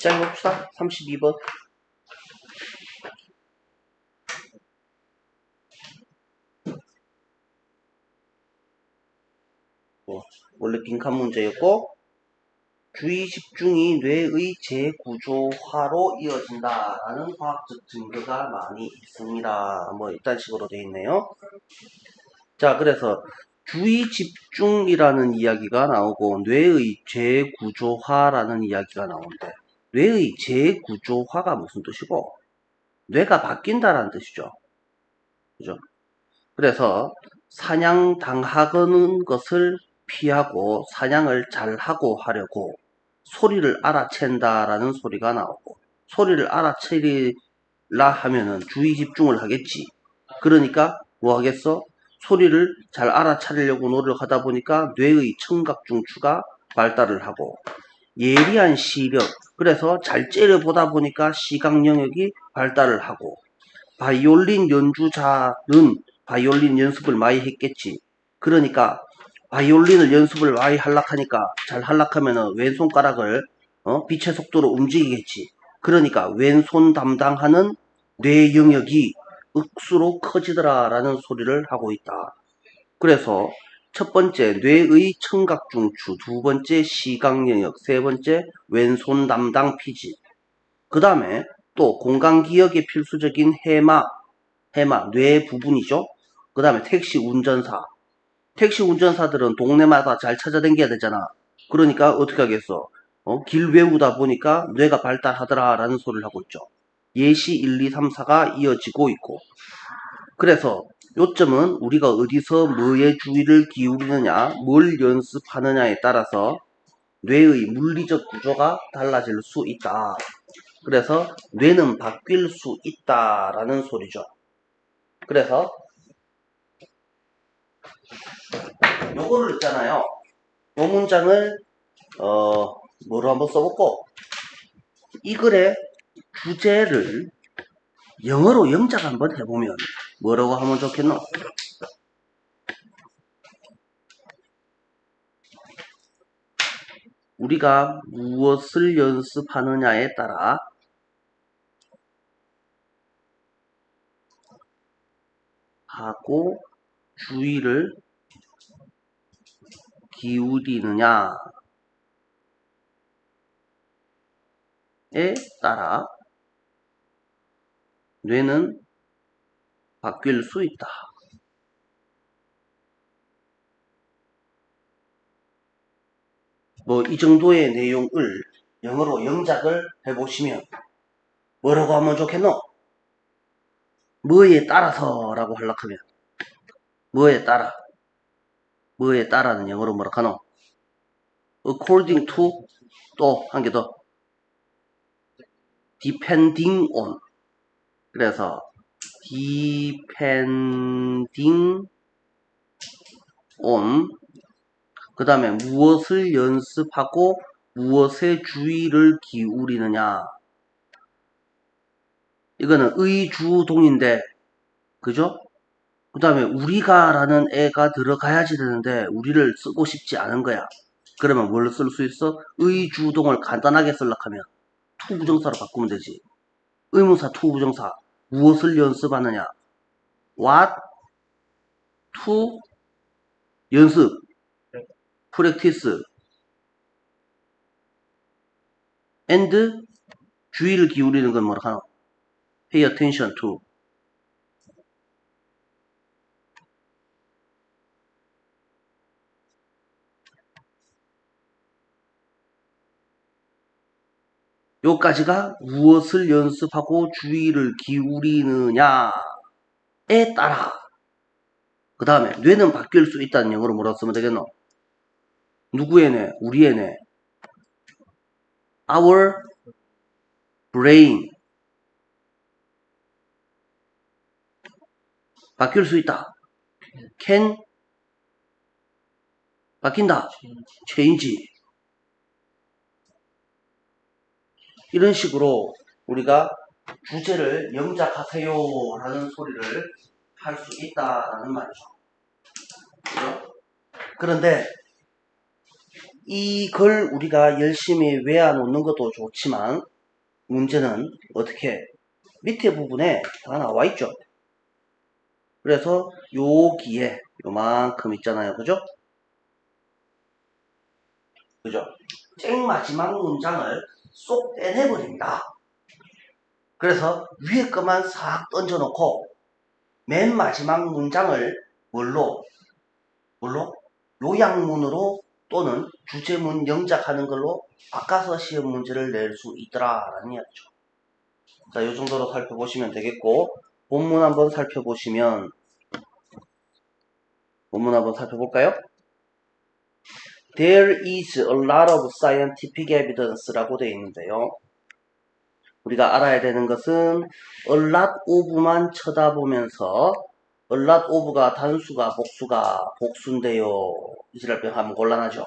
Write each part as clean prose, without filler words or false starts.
시작해봅시다. 32번. 원래 빈칸 문제였고, 주의 집중이 뇌의 재구조화로 이어진다라는 과학적 증거가 많이 있습니다. 뭐 이딴 식으로 되어 있네요. 자, 그래서 주의 집중이라는 이야기가 나오고 뇌의 재구조화라는 이야기가 나오는데, 뇌의 재구조화가 무슨 뜻이고 뇌가 바뀐다라는 뜻이죠. 그죠? 그래서 사냥당하는 것을 피하고 사냥을 잘하고 하려고 소리를 알아챈다라는 소리가 나오고, 소리를 알아채리라 하면은 주의 집중을 하겠지. 그러니까 뭐 하겠어? 소리를 잘 알아차리려고 노력하다 보니까 뇌의 청각중추가 발달을 하고, 예리한 시력, 그래서 잘 째려보다 보니까 시각 영역이 발달을 하고, 바이올린 연주자는 바이올린 연습을 많이 했겠지. 그러니까 바이올린을 연습을 많이 하려하니까, 잘 하려하면은 왼손가락을 빛의 속도로 움직이겠지. 그러니까 왼손 담당하는 뇌 영역이 억수로 커지더라 라는 소리를 하고 있다. 그래서 첫 번째 뇌의 청각중추, 두 번째 시각 영역, 세 번째 왼손 담당 피지, 그 다음에 또 공간기억에 필수적인 해마 뇌 부분이죠. 그 다음에 택시 운전사들은 동네마다 잘 찾아다녀야 되잖아. 그러니까 어떻게 하겠어? 길 외우다 보니까 뇌가 발달하더라 라는 소리를 하고 있죠. 예시 1, 2, 3, 4가 이어지고 있고, 그래서 요점은 우리가 어디서 뭐에 주의를 기울이느냐, 뭘 연습하느냐에 따라서 뇌의 물리적 구조가 달라질 수 있다. 그래서 뇌는 바뀔 수 있다라는 소리죠. 그래서 요거를 있잖아요. 요 문장을 뭐로 한번 써볼까? 이 글의 주제를 영어로 영작 한번 해보면 뭐라고 하면 좋겠노? 우리가 무엇을 연습하느냐에 따라 하고 주의를 기울이느냐에 따라 뇌는 바뀔 수 있다. 뭐 이 정도의 내용을 영어로 영작을 해보시면 뭐라고 하면 좋겠노? 뭐에 따라서 라고 하려면 뭐에 따라는 영어로 뭐라 하노? according to, 또 한 개 더, depending on. 그래서 depending on, 그 다음에 무엇을 연습하고 무엇에 주의를 기울이느냐. 이거는 의주동인데, 그죠? 그 다음에 우리가 라는 애가 들어가야지 되는데 우리를 쓰고 싶지 않은 거야. 그러면 뭘 쓸 수 있어? 의주동을 간단하게 쓰려면 투부정사로 바꾸면 되지. 의문사 투부정사. 무엇을 연습하느냐? What to 연습. practice. and 주의를 기울이는 건 뭐라 하노? pay attention to. 요까지가 무엇을 연습하고 주의를 기울이느냐에 따라. 그 다음에 뇌는 바뀔 수 있다는 영어로 뭐라고 쓰면 되겠노? 누구의 뇌? 우리의 뇌. Our brain. 바뀔 수 있다. Can 바뀐다. change. 이런 식으로 우리가 주제를 영작하세요 라는 소리를 할 수 있다라는 말이죠. 그죠? 그런데 이 글 우리가 열심히 외워놓는 것도 좋지만 문제는 어떻게 밑에 부분에 다 나와 있죠. 그래서 여기에 요만큼 있잖아요. 그죠? 그죠? 쨍 마지막 문장을 쏙 빼내버립니다. 그래서 위에 것만 싹 던져놓고 맨 마지막 문장을 뭘로 요약문으로 또는 주제문 영작하는 걸로 바꿔서 시험 문제를 낼 수 있더라라는 이야기죠. 자, 요 정도로 살펴보시면 되겠고, 본문 한번 살펴볼까요? There is a lot of scientific evidence라고 되어 있는데요. 우리가 알아야 되는 것은 a lot of만 쳐다보면서 a lot of가 단수가 복수가 복수인데요. 이지랄병 하면 곤란하죠.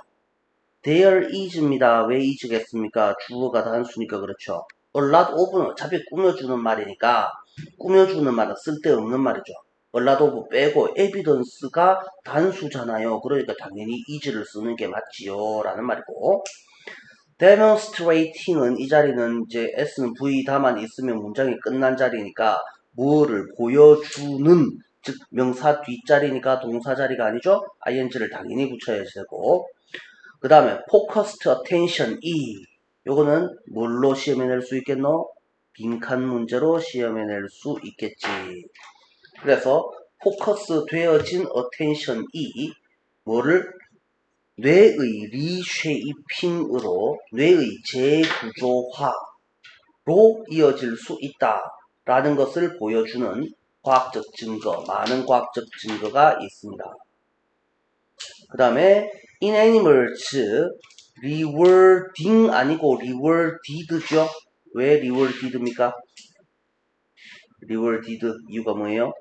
There is입니다. 왜 is겠습니까? 주어가 단수니까 그렇죠. A lot of는 어차피 꾸며주는 말이니까 꾸며주는 말은 쓸데없는 말이죠. A lot of 빼고 evidence가 단수잖아요. 그러니까 당연히 is를 쓰는 게 맞지요. 라는 말이고 demonstrating은 이 자리는 이제 s는 v 다만 있으면 문장이 끝난 자리니까 뭐를 보여주는 즉 명사 뒷자리니까 동사 자리가 아니죠. ing를 당연히 붙여야 되고 그 다음에 focused attention 요거는 뭘로 시험에 낼 수 있겠노? 빈칸 문제로 시험에 낼 수 있겠지. 그래서 포커스 되어진 attention이 뭐를 뇌의 리쉐이핑으로 뇌의 재구조화로 이어질 수 있다라는 것을 보여주는 과학적 증거, 많은 과학적 증거가 있습니다. 그 다음에 in animals, rewarding 아니고 rewarded죠. 왜 rewarded입니까? rewarded 이유가 뭐예요?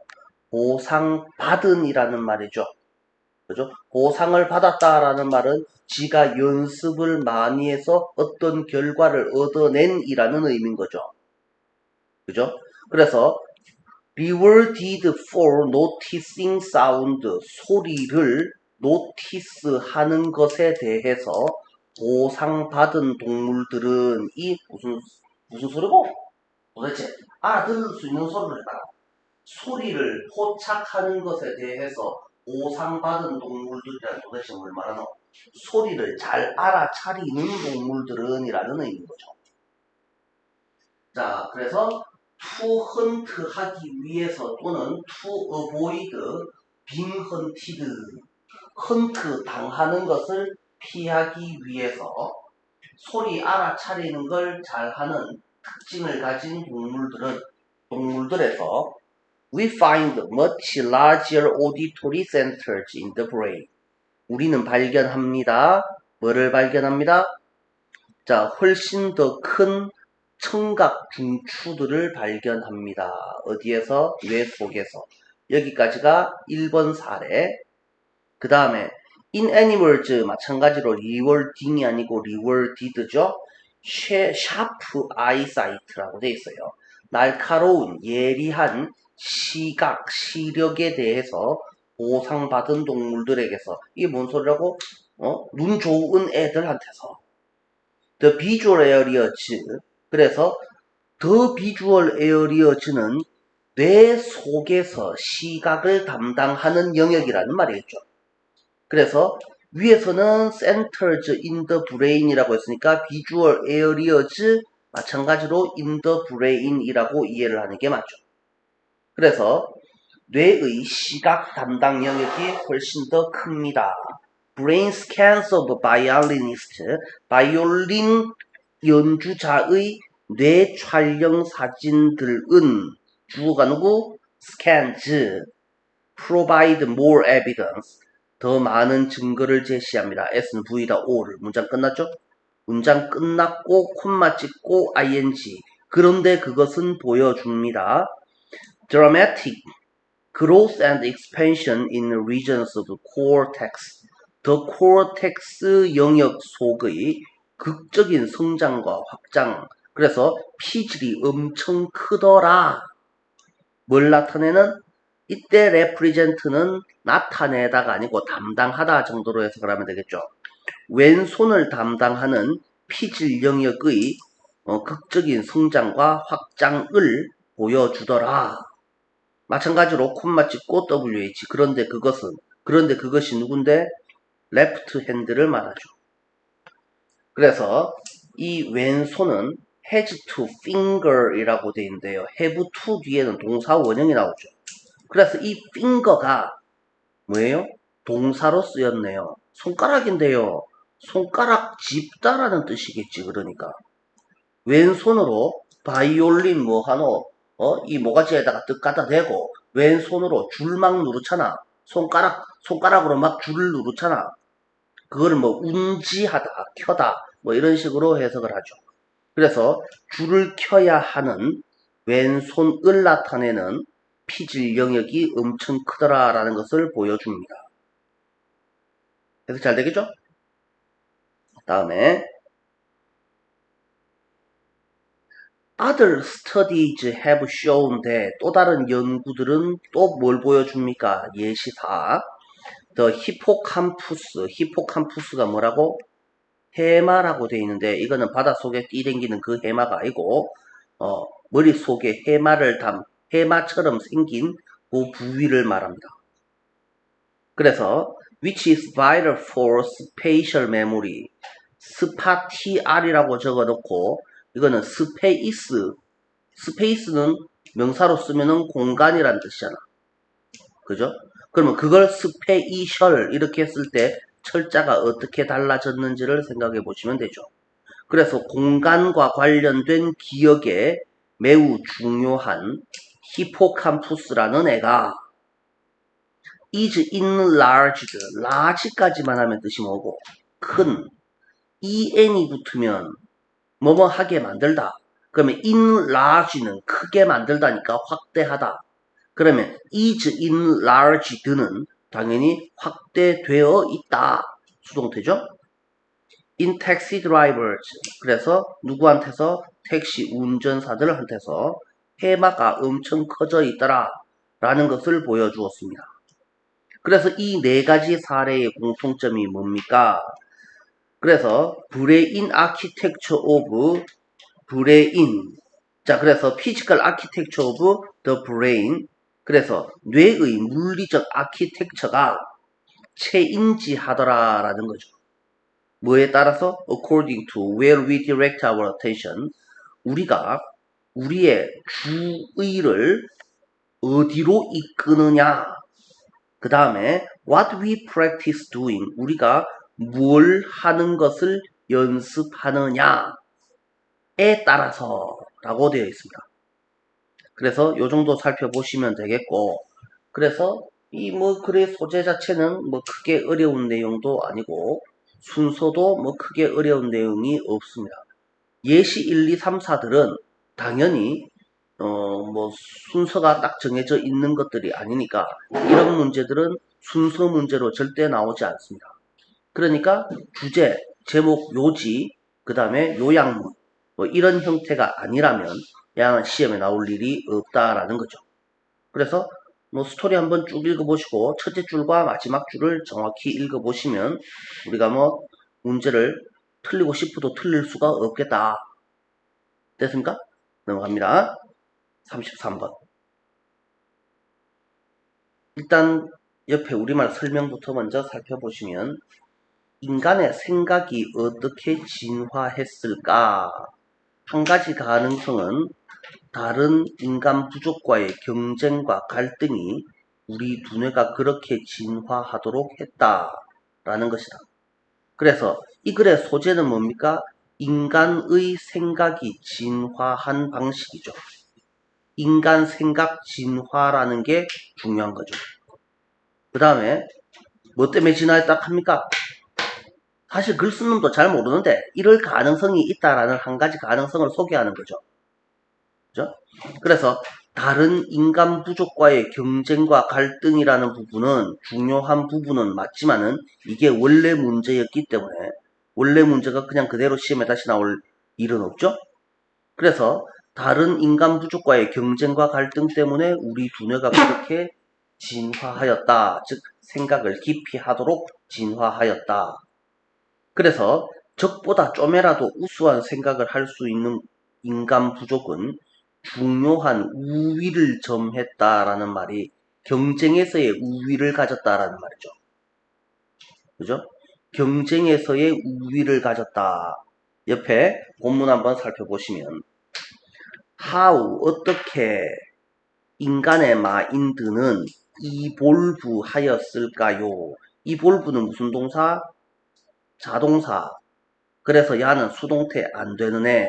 보상받은 이라는 말이죠. 그죠? 보상을 받았다라는 말은 지가 연습을 많이 해서 어떤 결과를 얻어낸 이라는 의미인 거죠. 그죠? 그래서 rewarded for noticing sound 소리를 노티스하는 것에 대해서 보상받은 동물들은 이 무슨 소리고? 도대체 알아들을 수 있는 소리를 해라. 소리를 포착하는 것에 대해서 보상받은 동물들이란 도대체 뭘 말하노? 소리를 잘 알아차리는 동물들은 이라는 의미인 거죠. 자, 그래서 to hunt 하기 위해서 또는 to avoid being hunted 헌트 당하는 것을 피하기 위해서 소리 알아차리는 걸 잘하는 특징을 가진 동물들에서 We find much larger auditory centers in the brain. 우리는 발견합니다. 뭐를 발견합니다? 자, 훨씬 더 큰 청각 중추들을 발견합니다. 어디에서? 뇌 속에서. 여기까지가 1번 사례. 그 다음에 in animals 마찬가지로 rewarding이 아니고 rewarded죠. sharp eyesight라고 되어 있어요. 날카로운 예리한 시각, 시력에 대해서 보상받은 동물들에게서 이게 뭔 소리라고? 눈 좋은 애들한테서 The visual areas 그래서 The visual areas는 뇌 속에서 시각을 담당하는 영역이라는 말이겠죠. 그래서 위에서는 centers in the brain이라고 했으니까 visual areas 마찬가지로 in the brain이라고 이해를 하는 게 맞죠. 그래서 뇌의 시각 담당 영역이 훨씬 더 큽니다. Brain scans of violinist, 바이올린 연주자의 뇌 촬영 사진들은 주어가 누구? scans, provide more evidence, 더 많은 증거를 제시합니다. S는 V다, O를. 문장 끝났죠? 문장 끝났고 콤마 찍고 ing. 그런데 그것은 보여줍니다. Dramatic growth and expansion in regions of cortex. The cortex 영역 속의 극적인 성장과 확장. 그래서 피질이 엄청 크더라. 뭘 나타내는? 이때 represent는 나타내다가 아니고 담당하다 정도로 해석을 하면 되겠죠. 왼손을 담당하는 피질 영역의 극적인 성장과 확장을 보여주더라. 마찬가지로 콤마 찍고 WH. 그런데 그것이 누군데? 레프트 핸드를 말하죠. 그래서 이 왼손은 has to finger 이라고 되어 있는데요. have to 뒤에는 동사 원형이 나오죠. 그래서 이 finger가 뭐예요? 동사로 쓰였네요. 손가락인데요. 손가락 집다라는 뜻이겠지. 그러니까 왼손으로 바이올린 뭐하노? 이 모가지에다가 뜻 갖다 대고 왼손으로 줄 막 누르잖아. 손가락으로 막 줄을 누르잖아. 그거를 뭐 운지하다, 켜다 뭐 이런 식으로 해석을 하죠. 그래서 줄을 켜야 하는 왼손을 나타내는 피질 영역이 엄청 크더라라는 것을 보여줍니다. 해석 잘 되겠죠? 다음에 Other studies have shown that 또 다른 연구들은 또 뭘 보여줍니까? 예시사 The hippocampus가 뭐라고? 해마라고 되어 있는데 이거는 바닷속에 뛰댕기는 그 해마가 아니고 머릿속에 해마처럼 생긴 그 부위를 말합니다. 그래서 which is vital for spatial memory 스파티알이라고 적어놓고 이거는 스페이스는 명사로 쓰면은 공간이란 뜻이잖아. 그죠? 그러면 그걸 스페이셜 이렇게 했을 때 철자가 어떻게 달라졌는지를 생각해 보시면 되죠. 그래서 공간과 관련된 기억에 매우 중요한 히포캄푸스라는 애가 is enlarged, large까지만 하면 뜻이 뭐고 큰 en이 붙으면 뭐뭐 하게 만들다. 그러면 enlarge는 크게 만들다니까 확대하다. 그러면 is enlarged는 당연히 확대되어 있다. 수동태죠. in taxi drivers. 그래서 누구한테서? 택시 운전사들한테서 해마가 엄청 커져 있더라. 라는 것을 보여주었습니다. 그래서 이 네 가지 사례의 공통점이 뭡니까? 그래서 브레인 아키텍처 오브 브레인. 자, 그래서 피지컬 아키텍처 오브 더 브레인. 그래서 뇌의 물리적 아키텍처가 체인지하더라라는 거죠. 뭐에 따라서? According to where we direct our attention. 우리가 우리의 주의를 어디로 이끄느냐. 그 다음에 what we practice doing. 우리가 뭘 하는 것을 연습하느냐에 따라서 라고 되어 있습니다. 그래서 요 정도 살펴보시면 되겠고, 그래서 이 글의 소재 자체는 크게 어려운 내용도 아니고 순서도 크게 어려운 내용이 없습니다. 예시 1, 2, 3, 4들은 당연히 순서가 딱 정해져 있는 것들이 아니니까 이런 문제들은 순서 문제로 절대 나오지 않습니다. 그러니까 주제, 제목, 요지, 그 다음에 요약문 이런 형태가 아니라면 양은 시험에 나올 일이 없다라는 거죠. 그래서 스토리 한번 쭉 읽어보시고 첫째 줄과 마지막 줄을 정확히 읽어보시면 우리가 문제를 틀리고 싶어도 틀릴 수가 없겠다. 됐습니까? 넘어갑니다. 33번. 일단 옆에 우리말 설명부터 먼저 살펴보시면 인간의 생각이 어떻게 진화했을까? 한 가지 가능성은 다른 인간 부족과의 경쟁과 갈등이 우리 두뇌가 그렇게 진화하도록 했다라는 것이다. 그래서 이 글의 소재는 뭡니까? 인간의 생각이 진화한 방식이죠. 인간 생각 진화라는 게 중요한 거죠. 그 다음에 뭐 때문에 진화했다 합니까? 사실 글 쓰는 놈도 잘 모르는데 이럴 가능성이 있다라는 한 가지 가능성을 소개하는 거죠. 그죠? 그래서 다른 인간 부족과의 경쟁과 갈등이라는 부분은 중요한 부분은 맞지만은 이게 원래 문제였기 때문에 원래 문제가 그냥 그대로 시험에 다시 나올 일은 없죠. 그래서 다른 인간 부족과의 경쟁과 갈등 때문에 우리 두뇌가 그렇게 진화하였다. 즉 생각을 깊이 하도록 진화하였다. 그래서 적보다 좀이라도 우수한 생각을 할 수 있는 인간 부족은 중요한 우위를 점했다라는 말이 경쟁에서의 우위를 가졌다라는 말이죠. 그죠? 경쟁에서의 우위를 가졌다. 옆에 본문 한번 살펴보시면 how 어떻게 인간의 마인드는 이볼브하였을까요? 이볼브는 무슨 동사? 자동사. 그래서 야는 수동태 안 되는 애.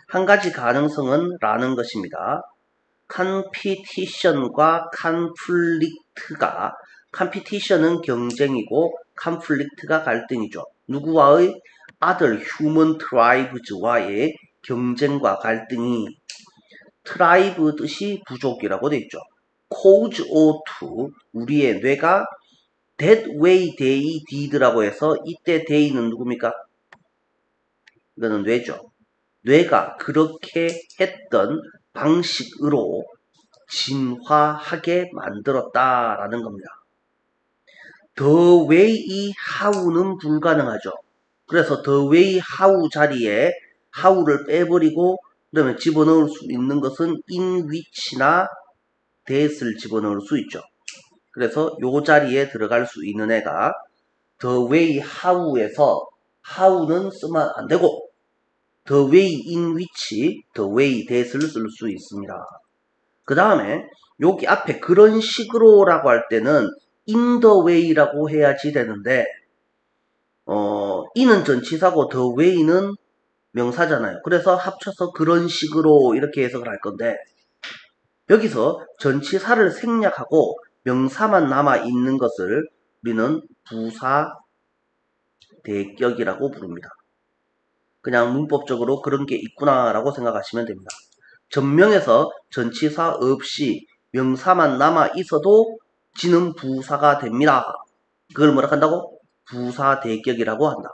한 가지 가능성은 라는 것입니다. 컴피티션과 컨플릭트가 컴피티션은 경쟁이고 컨플릭트가 갈등이죠. 누구와의? other human tribes와의 경쟁과 갈등이 트라이브 뜻이 부족이라고 되어 있죠. cause O2 우리의 뇌가 that way they did라고 해서 이때 they는 누굽니까? 이거는 뇌죠. 뇌가 그렇게 했던 방식으로 진화하게 만들었다라는 겁니다. The way how는 불가능하죠. 그래서 the way how 자리에 how를 빼버리고 그러면 집어넣을 수 있는 것은 in which나 that을 집어넣을 수 있죠. 그래서 요 자리에 들어갈 수 있는 애가 the way how에서 how는 쓰면 안 되고 the way in which, the way that을 쓸 수 있습니다. 그 다음에 여기 앞에 그런 식으로라고 할 때는 in the way라고 해야지 되는데 in은 전치사고 the way는 명사잖아요. 그래서 합쳐서 그런 식으로 이렇게 해석을 할 건데 여기서 전치사를 생략하고 명사만 남아 있는 것을 우리는 부사 대격이라고 부릅니다. 그냥 문법적으로 그런 게 있구나라고 생각하시면 됩니다. 전명에서 전치사 없이 명사만 남아 있어도 지는 부사가 됩니다. 그걸 뭐라 한다고? 부사 대격이라고 한다.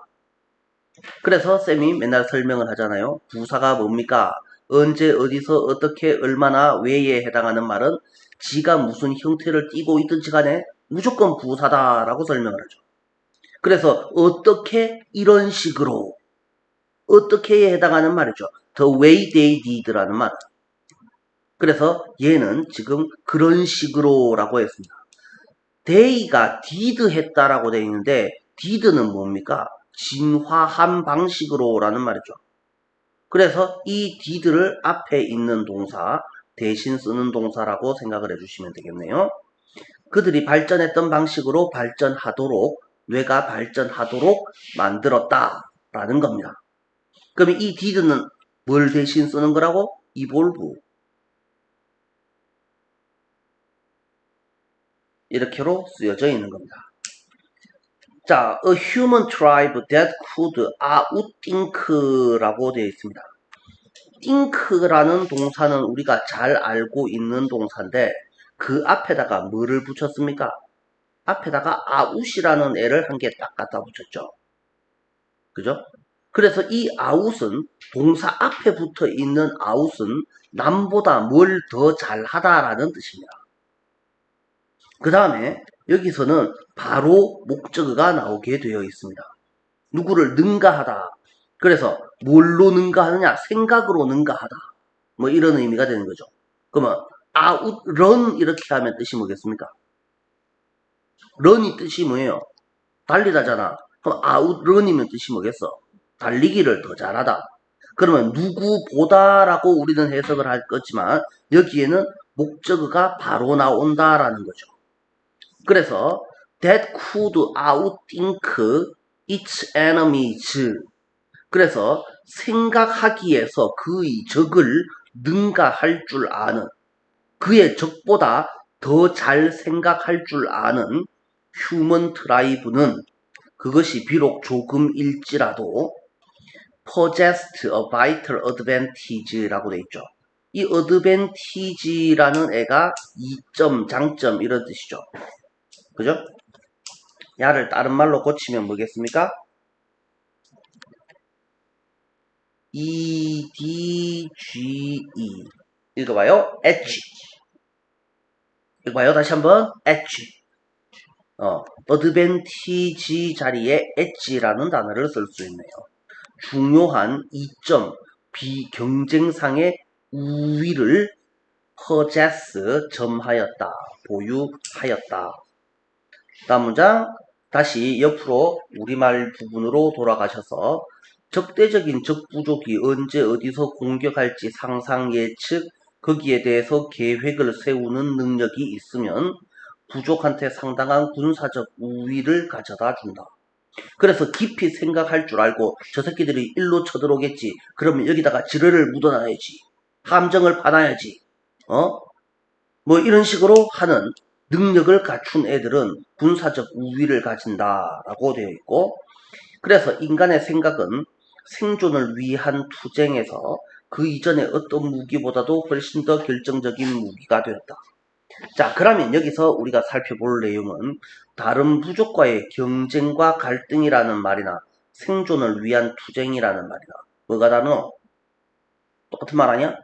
그래서 쌤이 맨날 설명을 하잖아요. 부사가 뭡니까? 언제, 어디서, 어떻게, 얼마나, 왜에 해당하는 말은 지가 무슨 형태를 띠고 있든지 간에 무조건 부사다라고 설명을 하죠. 그래서 어떻게 이런 식으로 어떻게에 해당하는 말이죠. The way they did라는 말. 그래서 얘는 지금 그런 식으로라고 했습니다. they가 did 했다라고 되어 있는데 did는 뭡니까? 진화한 방식으로라는 말이죠. 그래서 이 did를 앞에 있는 동사 대신 쓰는 동사라고 생각을 해주시면 되겠네요. 그들이 발전했던 방식으로 발전하도록 뇌가 발전하도록 만들었다라는 겁니다. 그러면 이 did는 뭘 대신 쓰는 거라고? evolve. 이렇게로 쓰여져 있는 겁니다. 자, a human tribe that could outthink라고 되어 있습니다. think라는 동사는 우리가 잘 알고 있는 동사인데 그 앞에다가 뭐를 붙였습니까? 앞에다가 out이라는 애를 한 개 딱 갖다 붙였죠. 그죠? 그래서 이 out은 동사 앞에 붙어 있는 out은 남보다 뭘 더 잘하다라는 뜻입니다. 그 다음에 여기서는 바로 목적어가 나오게 되어 있습니다. 누구를 능가하다. 그래서 뭘로 능가하느냐? 생각으로 능가하다. 뭐 이런 의미가 되는 거죠. 그러면 outrun 이렇게 하면 뜻이 뭐겠습니까? run이 뜻이 뭐예요? 달리다잖아. 그럼 outrun이면 뜻이 뭐겠어? 달리기를 더 잘하다. 그러면 누구보다라고 우리는 해석을 할 거지만 여기에는 목적어가 바로 나온다라는 거죠. 그래서 that could outthink its enemies. 그래서 생각하기에서 그의 적을 능가할 줄 아는 그의 적보다 더 잘 생각할 줄 아는 휴먼 트라이브는 그것이 비록 조금일지라도 possessed a vital advantage라고 돼 있죠. 이 advantage라는 애가 이점, 장점 이런 뜻이죠. 그죠? 야를 다른 말로 고치면 뭐겠습니까? EDGE 읽어봐요. edge. 읽어봐요. 다시 한번 edge. advantage 자리에 edge라는 단어를 쓸 수 있네요. 중요한 이점, 비경쟁상의 우위를 possess 점하였다. 보유하였다. 다음 문장 다시 옆으로 우리말 부분으로 돌아가셔서 적대적인 적부족이 언제 어디서 공격할지 상상 예측 거기에 대해서 계획을 세우는 능력이 있으면 부족한테 상당한 군사적 우위를 가져다 준다. 그래서 깊이 생각할 줄 알고 저 새끼들이 일로 쳐들어오겠지. 그러면 여기다가 지뢰를 묻어놔야지. 함정을 파놔야지. 뭐 이런 식으로 하는 능력을 갖춘 애들은 군사적 우위를 가진다라고 되어 있고, 그래서 인간의 생각은 생존을 위한 투쟁에서 그 이전의 어떤 무기보다도 훨씬 더 결정적인 무기가 되었다. 자, 그러면 여기서 우리가 살펴볼 내용은 다른 부족과의 경쟁과 갈등이라는 말이나 생존을 위한 투쟁이라는 말이나 뭐가 다르노? 똑같은 말 아니야?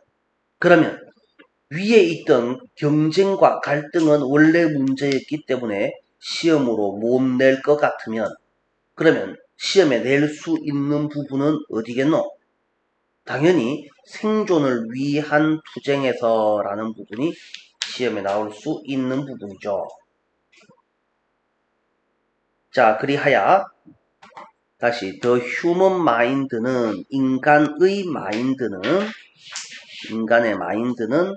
그러면 위에 있던 경쟁과 갈등은 원래 문제였기 때문에 시험으로 못 낼 것 같으면 그러면 시험에 낼 수 있는 부분은 어디겠노? 당연히 생존을 위한 투쟁에서라는 부분이 시험에 나올 수 있는 부분이죠. 자, 그리하여 다시 The human mind는 인간의 마인드는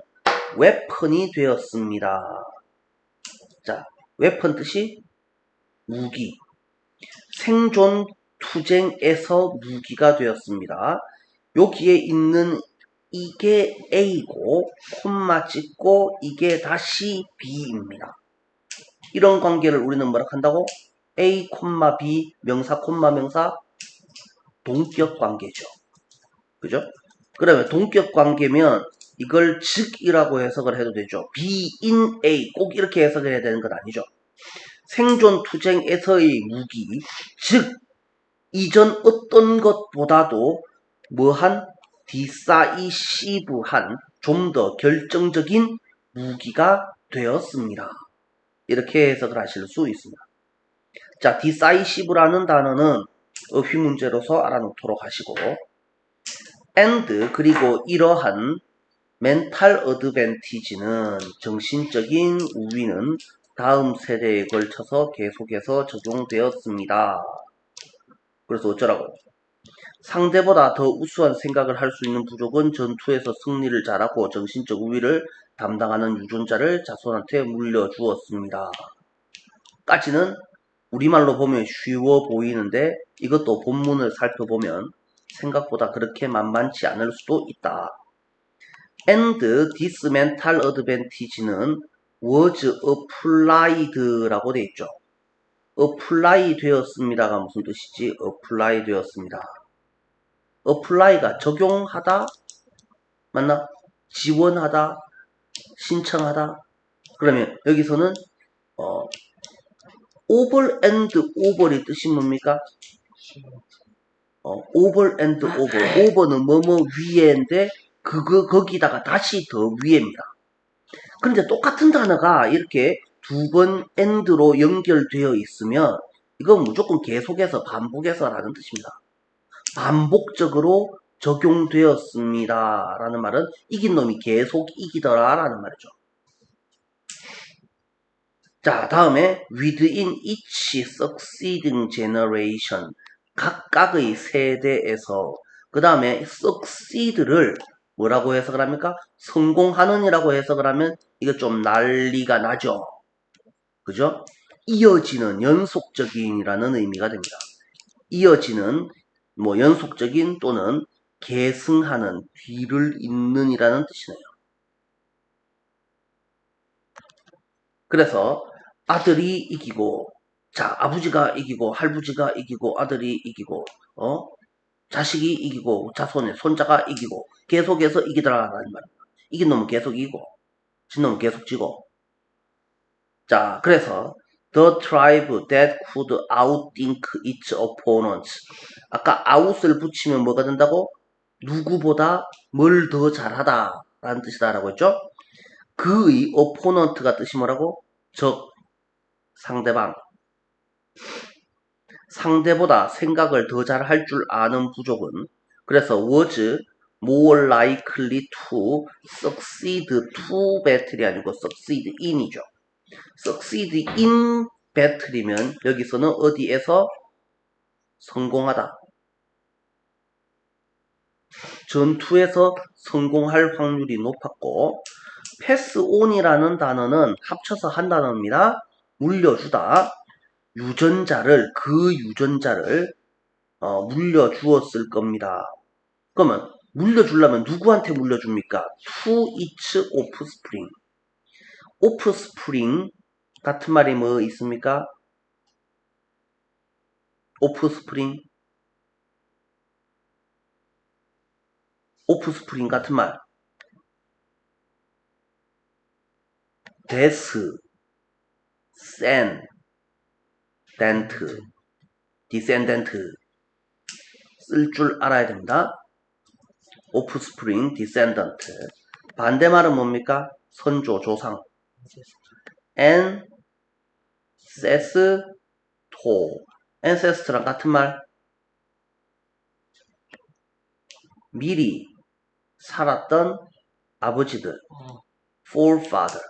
웨펀이 되었습니다. 자, 웨펀 뜻이 무기. 생존 투쟁에서 무기가 되었습니다. 여기에 있는 이게 A고 콤마 찍고 이게 다시 B입니다. 이런 관계를 우리는 뭐라 한다고? A, B, 명사, 명사, 동격 관계죠. 그죠? 그러면 동격 관계면 이걸 즉이라고 해석을 해도 되죠. be in A 꼭 이렇게 해석을 해야 되는 건 아니죠. 생존 투쟁에서의 무기, 즉 이전 어떤 것보다도 뭐한 디사이시브한 좀 더 결정적인 무기가 되었습니다. 이렇게 해석을 하실 수 있습니다. 자, decisive라는 단어는 어휘 문제로서 알아놓도록 하시고, and 그리고 이러한 mental advantage는 정신적인 우위는 다음 세대에 걸쳐서 계속해서 적용되었습니다. 그래서 어쩌라고? 상대보다 더 우수한 생각을 할 수 있는 부족은 전투에서 승리를 잘하고 정신적 우위를 담당하는 유전자를 자손한테 물려주었습니다. 까지는 우리말로 보면 쉬워 보이는데 이것도 본문을 살펴보면 생각보다 그렇게 만만치 않을 수도 있다. And this mental advantage는 was applied라고 되어 있죠. apply 되었습니다가 무슨 뜻이지? apply 되었습니다. apply가 적용하다? 맞나? 지원하다? 신청하다? 그러면 여기서는 over and over의 뜻이 뭡니까? over and over. over는 뭐뭐 위에인데 거기다가 다시 더 위에입니다. 그런데 똑같은 단어가 이렇게 두 번 and로 연결되어 있으면 이건 무조건 계속해서 반복해서라는 뜻입니다. 반복적으로 적용되었습니다. 라는 말은 이긴 놈이 계속 이기더라 라는 말이죠. 자, 다음에 within each succeeding generation 각각의 세대에서 그 다음에 succeed를 뭐라고 해석을 합니까? 성공하는 이라고 해석을 하면 이거 좀 난리가 나죠. 그죠? 이어지는 연속적인이라는 의미가 됩니다. 이어지는 뭐 연속적인 또는 계승하는 뒤를 잇는 이라는 뜻이네요. 그래서 아들이 이기고 자 아버지가 이기고 할부지가 이기고 아들이 이기고 자식이 이기고 자손의 손자가 이기고 계속해서 이기더라라는 말입니다. 이긴 놈은 계속 이기고 진 놈은 계속 지고 자 그래서 The tribe that could outthink its opponents 아까 out을 붙이면 뭐가 된다고? 누구보다 뭘 더 잘하다 라는 뜻이다라고 했죠? 그의 opponent가 뜻이 뭐라고? 적, 상대방 상대보다 생각을 더 잘 할 줄 아는 부족은 그래서 was more likely to succeed to battle이 아니고 succeed in이죠. succeed in battle이면 여기서는 어디에서 성공하다. 전투에서 성공할 확률이 높았고 pass on이라는 단어는 합쳐서 한 단어입니다. 물려주다. 그 유전자를 물려주었을 겁니다. 그러면 물려주려면 누구한테 물려줍니까? To its offspring. offspring 같은 말이 뭐 있습니까? offspring 같은 말. descendant 쓸 줄 알아야 됩니다. offspring, descendant. 반대말은 뭡니까? 선조, 조상. ancestor랑 같은 말. 미리 살았던 아버지들. forefather.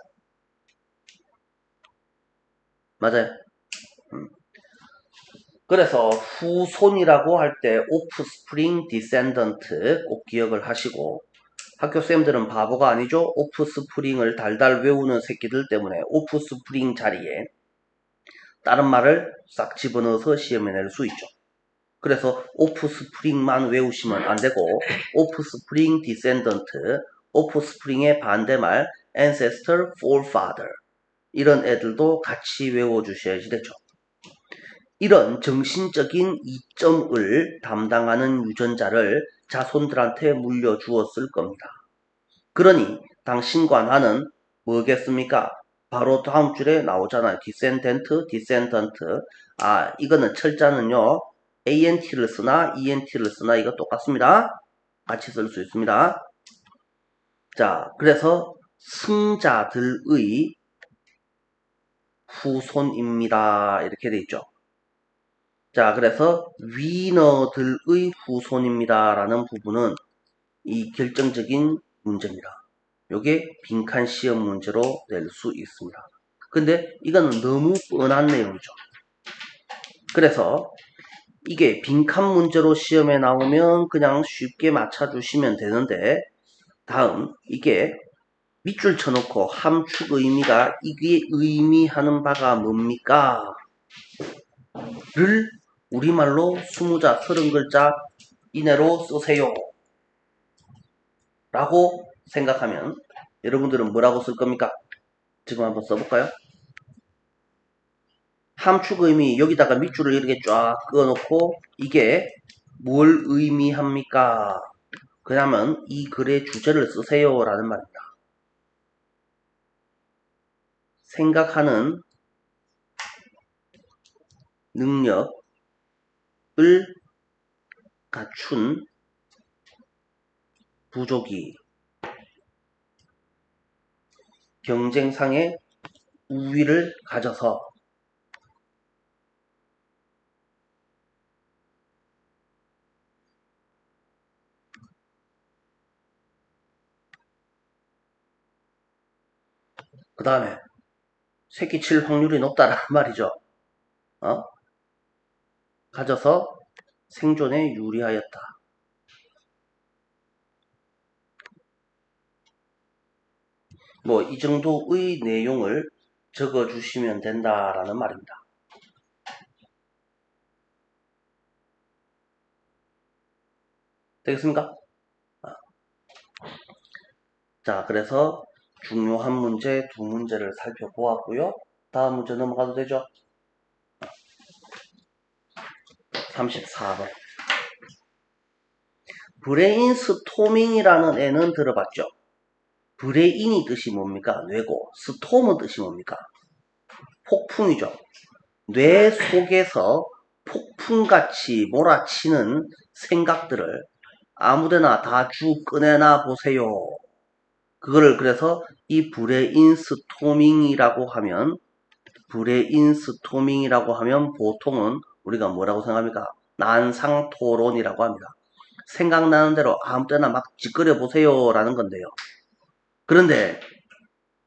맞아요. 그래서 후손이라고 할 때 offspring, descendant 꼭 기억을 하시고 학교쌤들은 바보가 아니죠. offspring을 달달 외우는 새끼들 때문에 offspring 자리에 다른 말을 싹 집어넣어서 시험에 낼 수 있죠. 그래서 offspring만 외우시면 안 되고 offspring, descendant, offspring의 반대말 ancestor, forefather 이런 애들도 같이 외워주셔야지 되죠. 이런 정신적인 이점을 담당하는 유전자를 자손들한테 물려주었을 겁니다. 그러니 당신과 나는 뭐겠습니까? 바로 다음 줄에 나오잖아요. descendant. 이거는 철자는요. ant를 쓰나 ent를 쓰나 이거 똑같습니다. 같이 쓸 수 있습니다. 자, 그래서 승자들의 후손입니다. 이렇게 돼 있죠. 자, 그래서 위너들의 후손입니다. 라는 부분은 이 결정적인 문제입니다. 요게 빈칸 시험 문제로 낼 수 있습니다. 근데 이거는 너무 뻔한 내용이죠. 그래서 이게 빈칸 문제로 시험에 나오면 그냥 쉽게 맞춰주시면 되는데 다음 이게 밑줄 쳐놓고 함축 의미가 이게 의미하는 바가 뭡니까? 를 우리말로 20자 30글자 이내로 쓰세요. 라고 생각하면 여러분들은 뭐라고 쓸 겁니까? 지금 한번 써볼까요? 함축 의미 여기다가 밑줄을 이렇게 쫙 그어놓고 이게 뭘 의미합니까? 그러면 이 글의 주제를 쓰세요 라는 말입니다. 생각하는 능력을 갖춘 부족이 경쟁상의 우위를 가져서 그 다음에 새끼 칠 확률이 높다라는 말이죠. 가져서 생존에 유리하였다. 뭐 이 정도의 내용을 적어주시면 된다라는 말입니다. 되겠습니까? 자, 그래서 중요한 문제 두 문제를 살펴보았고요. 다음 문제 넘어가도 되죠? 34번. 브레인스토밍이라는 애는 들어봤죠? 브레인이 뜻이 뭡니까? 뇌고, 스톰은 뜻이 뭡니까? 폭풍이죠. 뇌 속에서 폭풍같이 몰아치는 생각들을 아무데나 다 쭉 꺼내나 보세요. 그거를 그래서 이 브레인스토밍이라고 하면 보통은 우리가 뭐라고 생각합니까? 난상토론이라고 합니다. 생각나는 대로 아무 때나 막 짓거려 보세요 라는 건데요. 그런데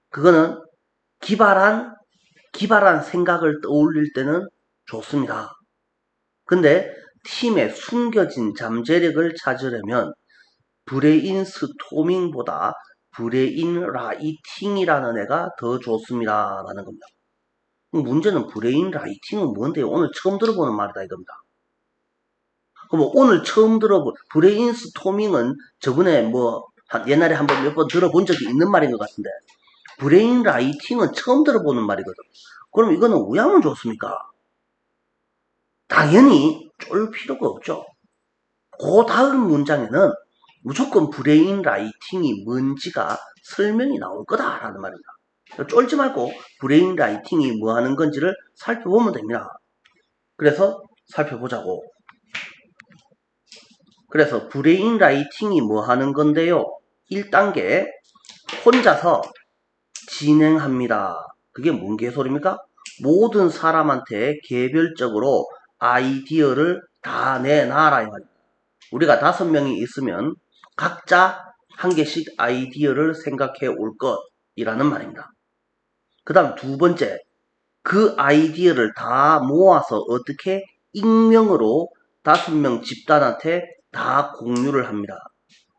그거는 기발한 생각을 떠올릴 때는 좋습니다. 근데 팀의 숨겨진 잠재력을 찾으려면 브레인스토밍보다 브레인라이팅이라는 애가 더 좋습니다 라는 겁니다. 문제는 브레인라이팅은 뭔데요? 오늘 처음 들어보는 말이다 이겁니다. 그럼 오늘 처음 들어본 브레인스토밍은 저번에 옛날에 한번 몇 번 들어본 적이 있는 말인 것 같은데 브레인라이팅은 처음 들어보는 말이거든. 그럼 이거는 왜 하면 좋습니까? 당연히 쫄 필요가 없죠. 그 다음 문장에는 무조건 브레인 라이팅이 뭔지가 설명이 나올 거다라는 말입니다. 쫄지 말고 브레인 라이팅이 뭐 하는 건지를 살펴보면 됩니다. 그래서 살펴보자고. 그래서 브레인 라이팅이 뭐 하는 건데요. 1단계 혼자서 진행합니다. 그게 뭔 개소리입니까? 모든 사람한테 개별적으로 아이디어를 다 내놔라 이 말입니다. 우리가 5명이 있으면 각자 한 개씩 아이디어를 생각해 올 것이라는 말입니다. 그 다음 2번째, 그 아이디어를 다 모아서 어떻게 익명으로 5명 집단한테 다 공유를 합니다.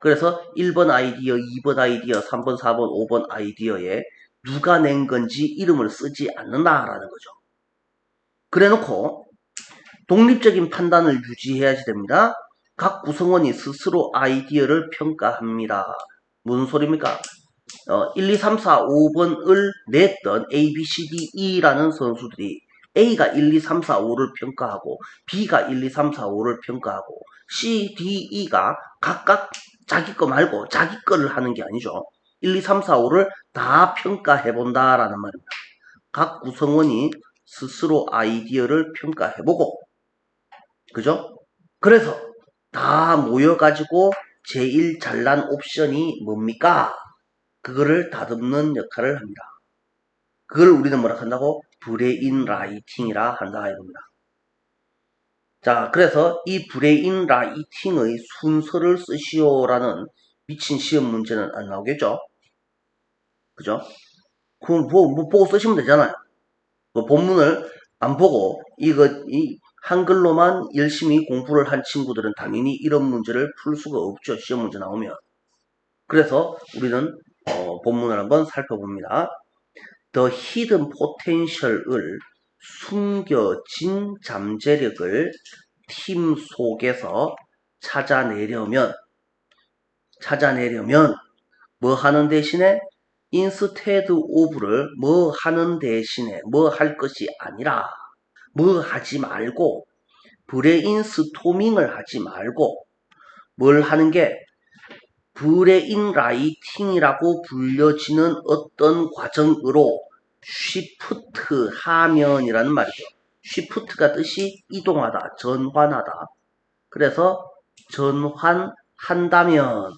그래서 1번 아이디어, 2번 아이디어, 3번, 4번, 5번 아이디어에 누가 낸 건지 이름을 쓰지 않는다라는 거죠. 그래놓고 독립적인 판단을 유지해야지 됩니다. 각 구성원이 스스로 아이디어를 평가합니다. 무슨 소리입니까? 1, 2, 3, 4, 5번을 냈던 A, B, C, D, E라는 선수들이 A가 1, 2, 3, 4, 5를 평가하고 B가 1, 2, 3, 4, 5를 평가하고 C, D, E가 각각 자기 거 말고 자기 거를 하는 게 아니죠. 1, 2, 3, 4, 5를 다 평가해본다라는 말입니다. 각 구성원이 스스로 아이디어를 평가해보고 그죠? 그래서 다 모여가지고 제일 잘난 옵션이 뭡니까? 그거를 다듬는 역할을 합니다. 그걸 우리는 뭐라 한다고? 브레인 라이팅이라 한다 이겁니다. 자, 그래서 이 브레인 라이팅의 순서를 쓰시오라는 미친 시험 문제는 안 나오겠죠? 그죠? 그럼 보고 쓰시면 되잖아요. 본문을 안 보고 이 한글로만 열심히 공부를 한 친구들은 당연히 이런 문제를 풀 수가 없죠. 시험 문제 나오면. 그래서 우리는 본문을 한번 살펴봅니다. The hidden potential을 숨겨진 잠재력을 팀 속에서 찾아내려면 뭐 하는 대신에 instead of를 뭐 하는 대신에 뭐 할 것이 아니라 뭐 하지 말고 브레인스토밍을 하지 말고 뭘 하는 게 브레인 라이팅이라고 불려지는 어떤 과정으로 쉬프트 하면이라는 말이죠. 쉬프트가 뜻이 이동하다, 전환하다. 그래서 전환한다면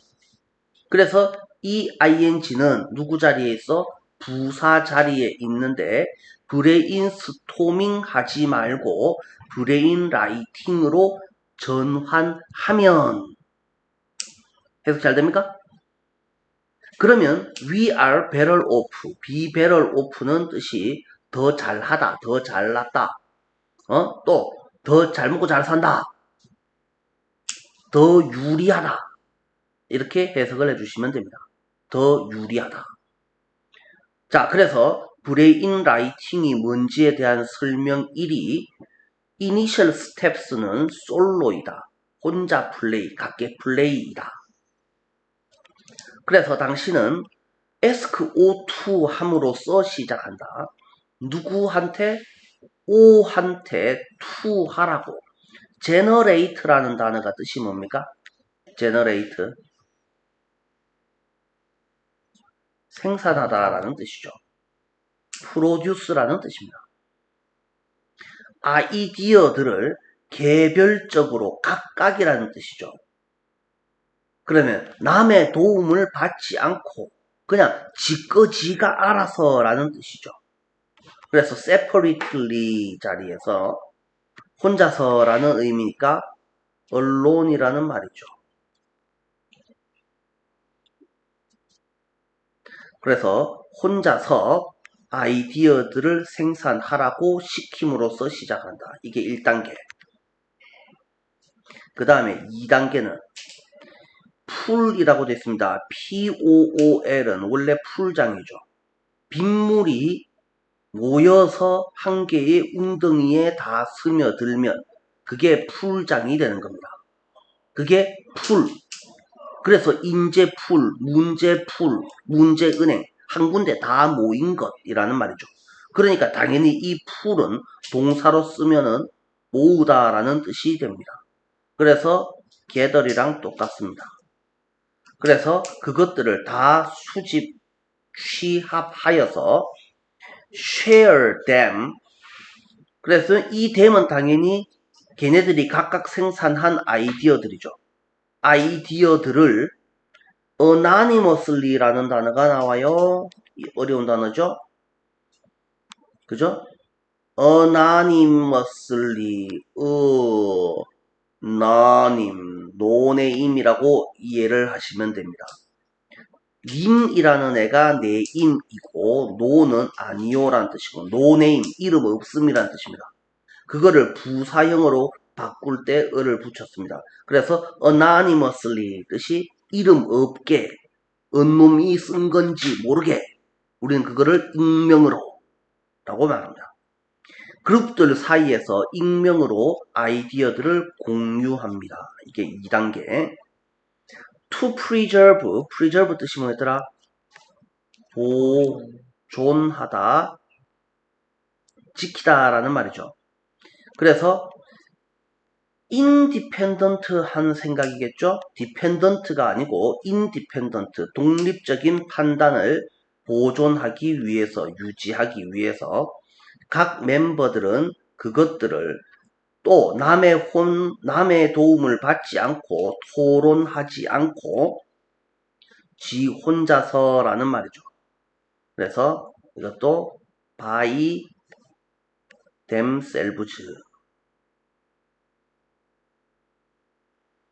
그래서 이 ing는 누구 자리에 있어? 부사 자리에 있는데 브레인스토밍 하지 말고 브레인 라이팅으로 전환하면 해석 잘 됩니까? 그러면 we are better off, be better off는 뜻이 더 잘하다, 더 잘났다, 또 더 잘 먹고 잘 산다, 더 유리하다 이렇게 해석을 해주시면 됩니다. 더 유리하다. 자, 그래서 브레인 라이팅이 뭔지에 대한 설명 1이 이니셜 스텝스는 솔로이다. 혼자 플레이, 각계 플레이이다. 그래서 당신은 SKO2 함으로써 시작한다. 누구한테? O한테 to 하라고. generate라는 단어가 뜻이 뭡니까? generate. 생산하다라는 뜻이죠. produce라는 뜻입니다. 아이디어들을 개별적으로 각각이라는 뜻이죠. 그러면 남의 도움을 받지 않고 그냥 지가 알아서 라는 뜻이죠. 그래서 separately 자리에서 혼자서라는 의미니까 alone이라는 말이죠. 그래서 혼자서 아이디어들을 생산하라고 시킴으로써 시작한다. 이게 1단계. 그 다음에 2단계는 풀이라고 되어 있습니다. POOL은 원래 풀장이죠. 빗물이 모여서 한 개의 웅덩이에 다 스며들면 그게 풀장이 되는 겁니다. 그게 풀. 그래서 인재풀, 문제풀, 문제은행 한 군데 다 모인 것이라는 말이죠. 그러니까 당연히 이 풀은 동사로 쓰면은 모으다라는 뜻이 됩니다. 그래서 gather이랑 똑같습니다. 그래서 그것들을 다 수집, 취합하여서 share them. 그래서 이 them은 당연히 걔네들이 각각 생산한 아이디어들이죠. 아이디어들을 anonymously라는 단어가 나와요. 어려운 단어죠? 그죠? anonymously, 노네임이라고 이해를 하시면 됩니다. 님이라는 애가 네임이고 노는 아니요라는 뜻이고 노네임, 이름 없음이라는 뜻입니다. 그거를 부사형으로 바꿀 때 을을 붙였습니다. 그래서 anonymously 뜻이 이름 없게 언놈이 쓴 건지 모르게 우리는 그거를 익명으로 라고 말합니다. 그룹들 사이에서 익명으로 아이디어들을 공유합니다. 이게 2단계. To preserve, preserve 뜻이 뭐였더라? 보존하다, 지키다 라는 말이죠. 그래서 independent한 생각이겠죠? dependent가 아니고 independent, 독립적인 판단을 보존하기 위해서, 유지하기 위해서 각 멤버들은 그것들을 또 남의 도움을 받지 않고 토론하지 않고 지 혼자서라는 말이죠. 그래서 이것도 by themselves,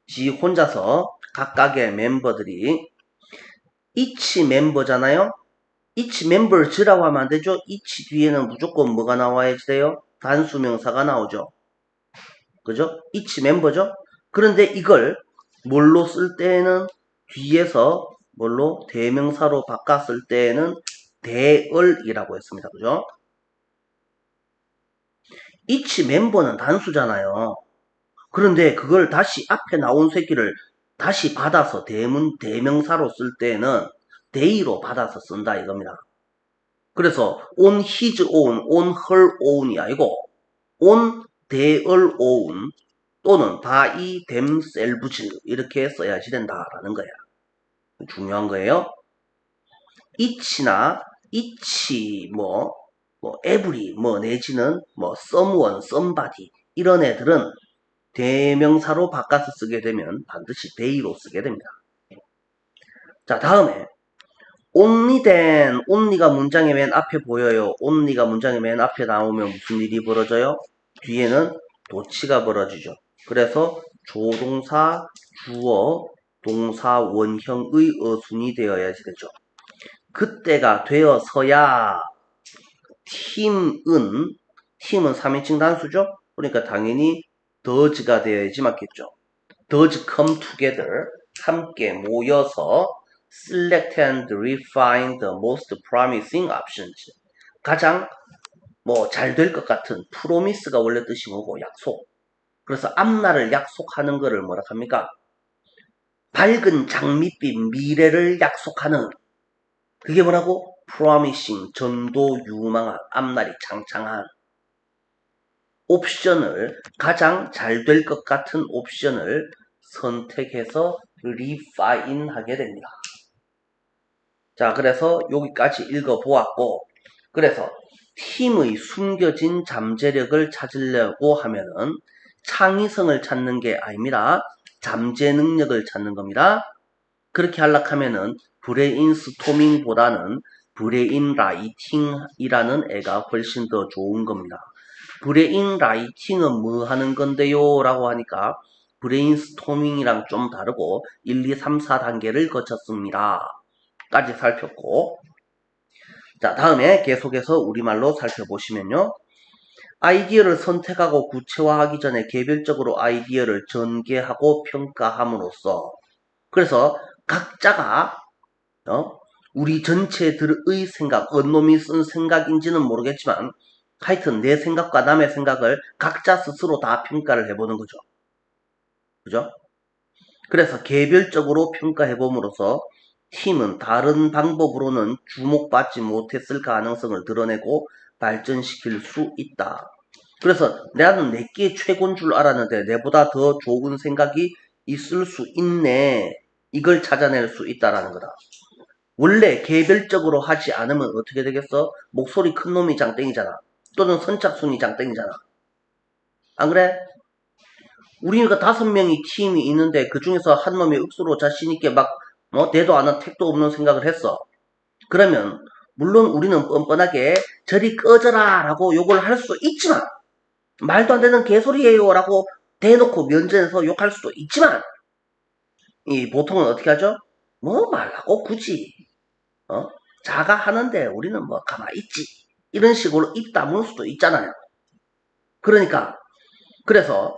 지 혼자서 각각의 멤버들이 each 멤버잖아요. each members라고 하면 안 되죠. each 뒤에는 무조건 뭐가 나와야 돼요? 단수명사가 나오죠. 그죠? each 멤버죠. 그런데 이걸 뭘로 쓸 때는 뒤에서 뭘로 대명사로 바꿨을 때는 대을이라고 했습니다. 그죠? each 멤버는 단수잖아요. 그런데 그걸 다시 앞에 나온 새끼를 다시 받아서 대명사로 쓸 때는 they로 받아서 쓴다 이겁니다. 그래서 on his own, on her own이 아니고 on their own 또는 by themselves 이렇게 써야지 된다라는 거야. 중요한 거예요. each나 each every 내지는 someone, somebody 이런 애들은 대명사로 바꿔서 쓰게 되면 반드시 they로 쓰게 됩니다. 자, 다음에 only then, only가 문장의 맨 앞에 보여요. only가 문장의 맨 앞에 나오면 무슨 일이 벌어져요? 뒤에는 도치가 벌어지죠. 그래서 조동사, 주어, 동사, 원형의 어순이 되어야지 되죠. 그때가 되어서야 팀은 3인칭 단수죠. 그러니까 당연히 does가 되어야지 맞겠죠. does come together, 함께 모여서 select and refine the most promising options. 가장 잘 될 것 같은 promise가 원래 뜻이 뭐고 약속. 그래서 앞날을 약속하는 거를 뭐라 합니까? 밝은 장밋빛 미래를 약속하는 그게 뭐라고? promising, 전도 유망한, 앞날이 창창한 옵션을 가장 잘 될 것 같은 옵션을 선택해서 refine 하게 됩니다. 자, 그래서 여기까지 읽어보았고, 그래서 팀의 숨겨진 잠재력을 찾으려고 하면은 창의성을 찾는 게 아닙니다. 잠재 능력을 찾는 겁니다. 그렇게 하려고 하면은 브레인스토밍보다는 브레인라이팅이라는 애가 훨씬 더 좋은 겁니다. 브레인라이팅은 뭐 하는 건데요? 라고 하니까 브레인스토밍이랑 좀 다르고 1, 2, 3, 4단계를 거쳤습니다. 까지 살폈고, 자, 다음에 계속해서 우리말로 살펴보시면요. 아이디어를 선택하고 구체화하기 전에 개별적으로 아이디어를 전개하고 평가함으로써 그래서 각자가 우리 전체들의 생각, 언놈이 쓴 생각인지는 모르겠지만 하여튼 내 생각과 남의 생각을 각자 스스로 다 평가를 해보는 거죠. 그죠? 그래서 개별적으로 평가해봄으로써 팀은 다른 방법으로는 주목받지 못했을 가능성을 드러내고 발전시킬 수 있다. 그래서 나는 내게 최고인 줄 알았는데 내보다 더 좋은 생각이 있을 수 있네. 이걸 찾아낼 수 있다라는 거다. 원래 개별적으로 하지 않으면 어떻게 되겠어? 목소리 큰 놈이 장땡이잖아. 또는 선착순이 장땡이잖아. 안 그래? 우리가 5명이 팀이 있는데 그 중에서 한 놈이 억수로 자신있게 막 대도 않은 택도 없는 생각을 했어. 그러면 물론 우리는 뻔뻔하게 저리 꺼져라 라고 욕을 할 수 있지만 말도 안 되는 개소리예요 라고 대놓고 면전에서 욕할 수도 있지만 이 보통은 어떻게 하죠? 뭐 말라고 굳이 자가 하는데 우리는 뭐 가만히 있지 이런 식으로 입 다물 수도 있잖아요. 그러니까 그래서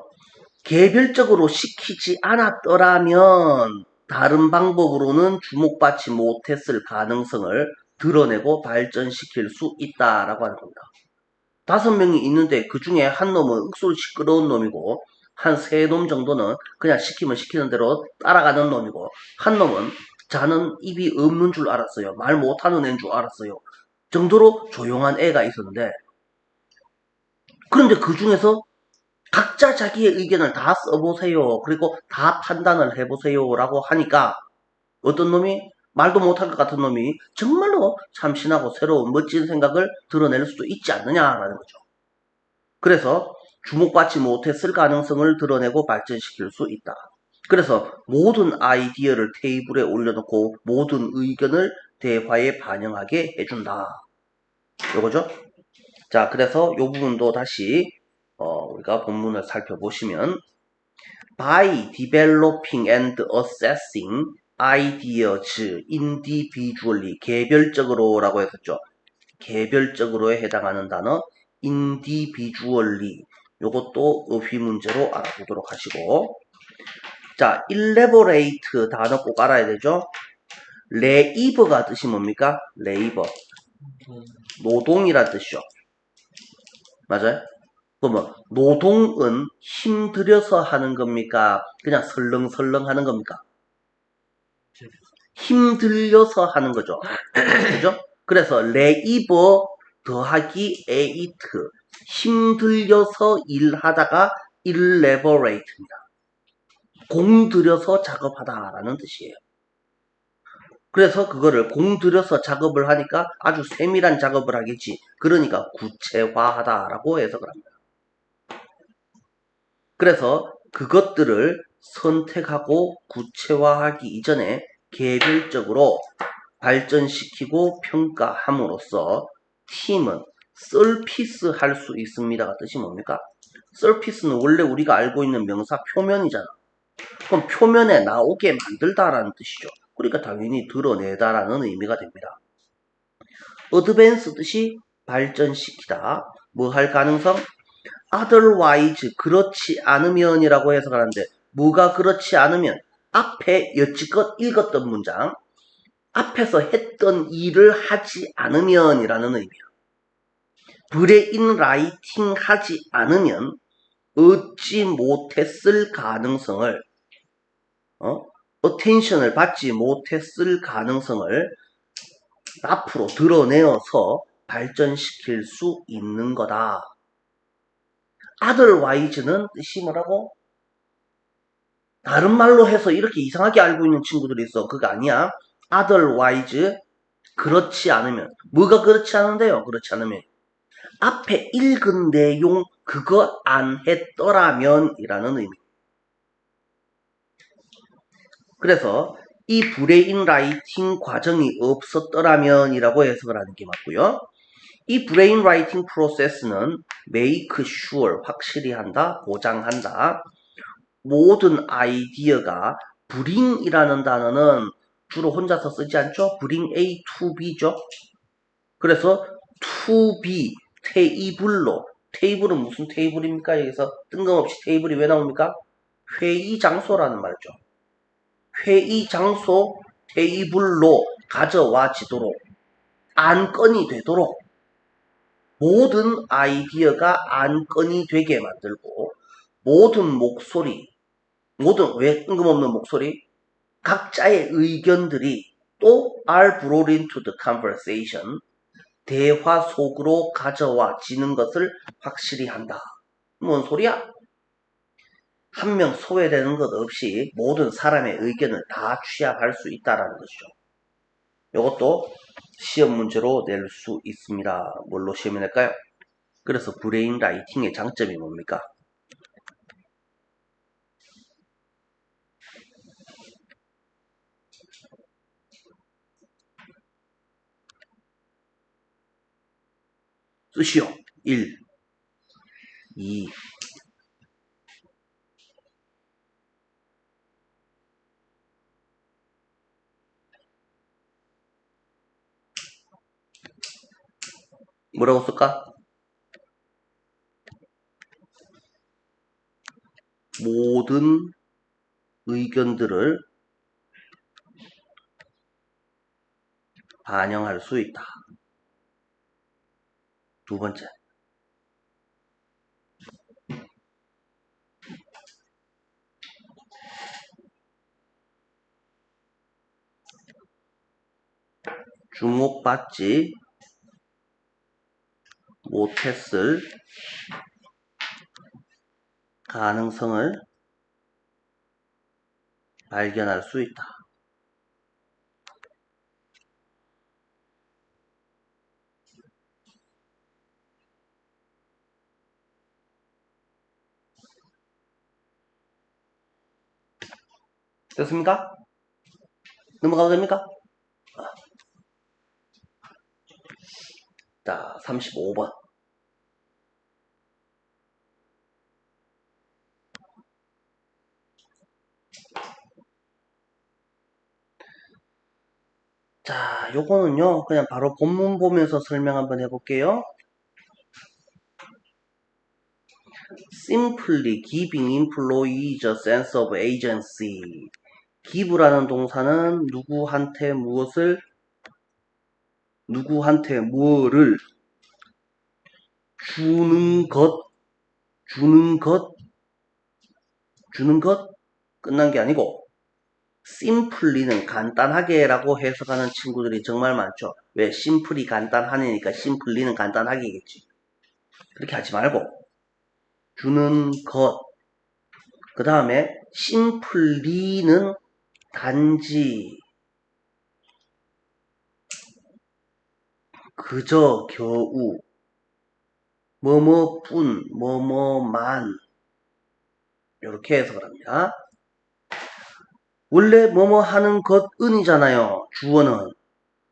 개별적으로 시키지 않았더라면 다른 방법으로는 주목받지 못했을 가능성을 드러내고 발전시킬 수 있다라고 하는 겁니다. 5명이 있는데 그 중에 한 놈은 억수로 시끄러운 놈이고 한 3놈 정도는 그냥 시키면 시키는 대로 따라가는 놈이고 한 놈은 자는 입이 없는 줄 알았어요. 말 못하는 애인 줄 알았어요. 정도로 조용한 애가 있었는데 그런데 그 중에서 각자 자기의 의견을 다 써보세요. 그리고 다 판단을 해보세요. 라고 하니까 어떤 놈이 말도 못할 것 같은 놈이 정말로 참신하고 새로운 멋진 생각을 드러낼 수도 있지 않느냐라는 거죠. 그래서 주목받지 못했을 가능성을 드러내고 발전시킬 수 있다. 그래서 모든 아이디어를 테이블에 올려놓고 모든 의견을 대화에 반영하게 해준다. 요거죠? 자, 그래서 요 부분도 다시 우리가 본문을 살펴보시면 by developing and assessing ideas individually 개별적으로 라고 했었죠. 개별적으로에 해당하는 단어 individually 요것도 어휘 문제로 알아보도록 하시고 자, elaborate 단어 꼭 알아야 되죠. labor가 뜻이 뭡니까? labor 노동이란 뜻이죠. 맞아요? 그러면 노동은 힘들여서 하는 겁니까? 그냥 설렁설렁 하는 겁니까? 힘들려서 하는 거죠. 그죠? 그래서 labor 더하기 eight 힘들려서 일하다가 elaborate입니다. 공들여서 작업하다라는 뜻이에요. 그래서 그거를 공들여서 작업을 하니까 아주 세밀한 작업을 하겠지. 그러니까 구체화하다라고 해석을 합니다. 그래서 그것들을 선택하고 구체화하기 이전에 개별적으로 발전시키고 평가함으로써 팀은 서피스 할 수 있습니다가 뜻이 뭡니까? 서피스는 원래 우리가 알고 있는 명사 표면이잖아. 그럼 표면에 나오게 만들다라는 뜻이죠. 그러니까 당연히 드러내다라는 의미가 됩니다. 어드밴스 뜻이 발전시키다. 뭐 할 가능성? otherwise 그렇지 않으면이라고 해석하는데 뭐가 그렇지 않으면 앞에 여지껏 읽었던 문장 앞에서 했던 일을 하지 않으면이라는 의미야. 브레인 라이팅 하지 않으면 얻지 못했을 가능성을 어텐션을 받지 못했을 가능성을 앞으로 드러내어서 발전시킬 수 있는 거다. otherwise는 뜻이 뭐라고? 다른 말로 해서 이렇게 이상하게 알고 있는 친구들이 있어. 그거 아니야. otherwise 그렇지 않으면 뭐가 그렇지 않은데요? 그렇지 않으면 앞에 읽은 내용 그거 안 했더라면 이라는 의미. 그래서 이 브레인 라이팅 과정이 없었더라면 이라고 해석을 하는 게 맞고요. 이 브레인 라이팅 프로세스는 make sure 확실히 한다, 보장한다. 모든 아이디어가 bring이라는 단어는 주로 혼자서 쓰지 않죠? bring A to B죠? 그래서 to be 테이블로, 테이블은 무슨 테이블입니까? 여기서 뜬금없이 테이블이 왜 나옵니까? 회의 장소라는 말이죠. 회의 장소 테이블로 가져와지도록 안건이 되도록 모든 아이디어가 안건이 되게 만들고 모든 목소리, 모든 왜 뜬금없는 목소리? 각자의 의견들이 또 are brought into the conversation 대화 속으로 가져와지는 것을 확실히 한다. 뭔 소리야? 한 명 소외되는 것 없이 모든 사람의 의견을 다 취합할 수 있다는 것이죠. 이것도 시험 문제로 낼 수 있습니다. 뭘로 시험이 낼까요? 그래서 브레인 라이팅의 장점이 뭡니까? 쓰시오. 1, 2, 뭐라고 쓸까? 모든 의견들을 반영할 수 있다. 두 번째, 주목받지 못했을 가능성을 발견할 수 있다. 됐습니까? 넘어가도 됩니까? 자, 35번. 자, 요거는요, 그냥 바로 본문 보면서 설명 한번 해볼게요. Simply giving employees a sense of agency. give라는 동사는 누구한테 뭐를 주는 것, 끝난 게 아니고, simply는 간단하게 라고 해석하는 친구들이 정말 많죠. 왜? simply 간단하니까 simply는 간단하게겠지. 그렇게 하지 말고, 주는 것. 그 다음에, simply는 단지, 그저, 겨우, 뭐뭐뿐, 뭐뭐만, 이렇게 해석을 합니다. 원래 뭐뭐 하는 것은이잖아요. 주어는.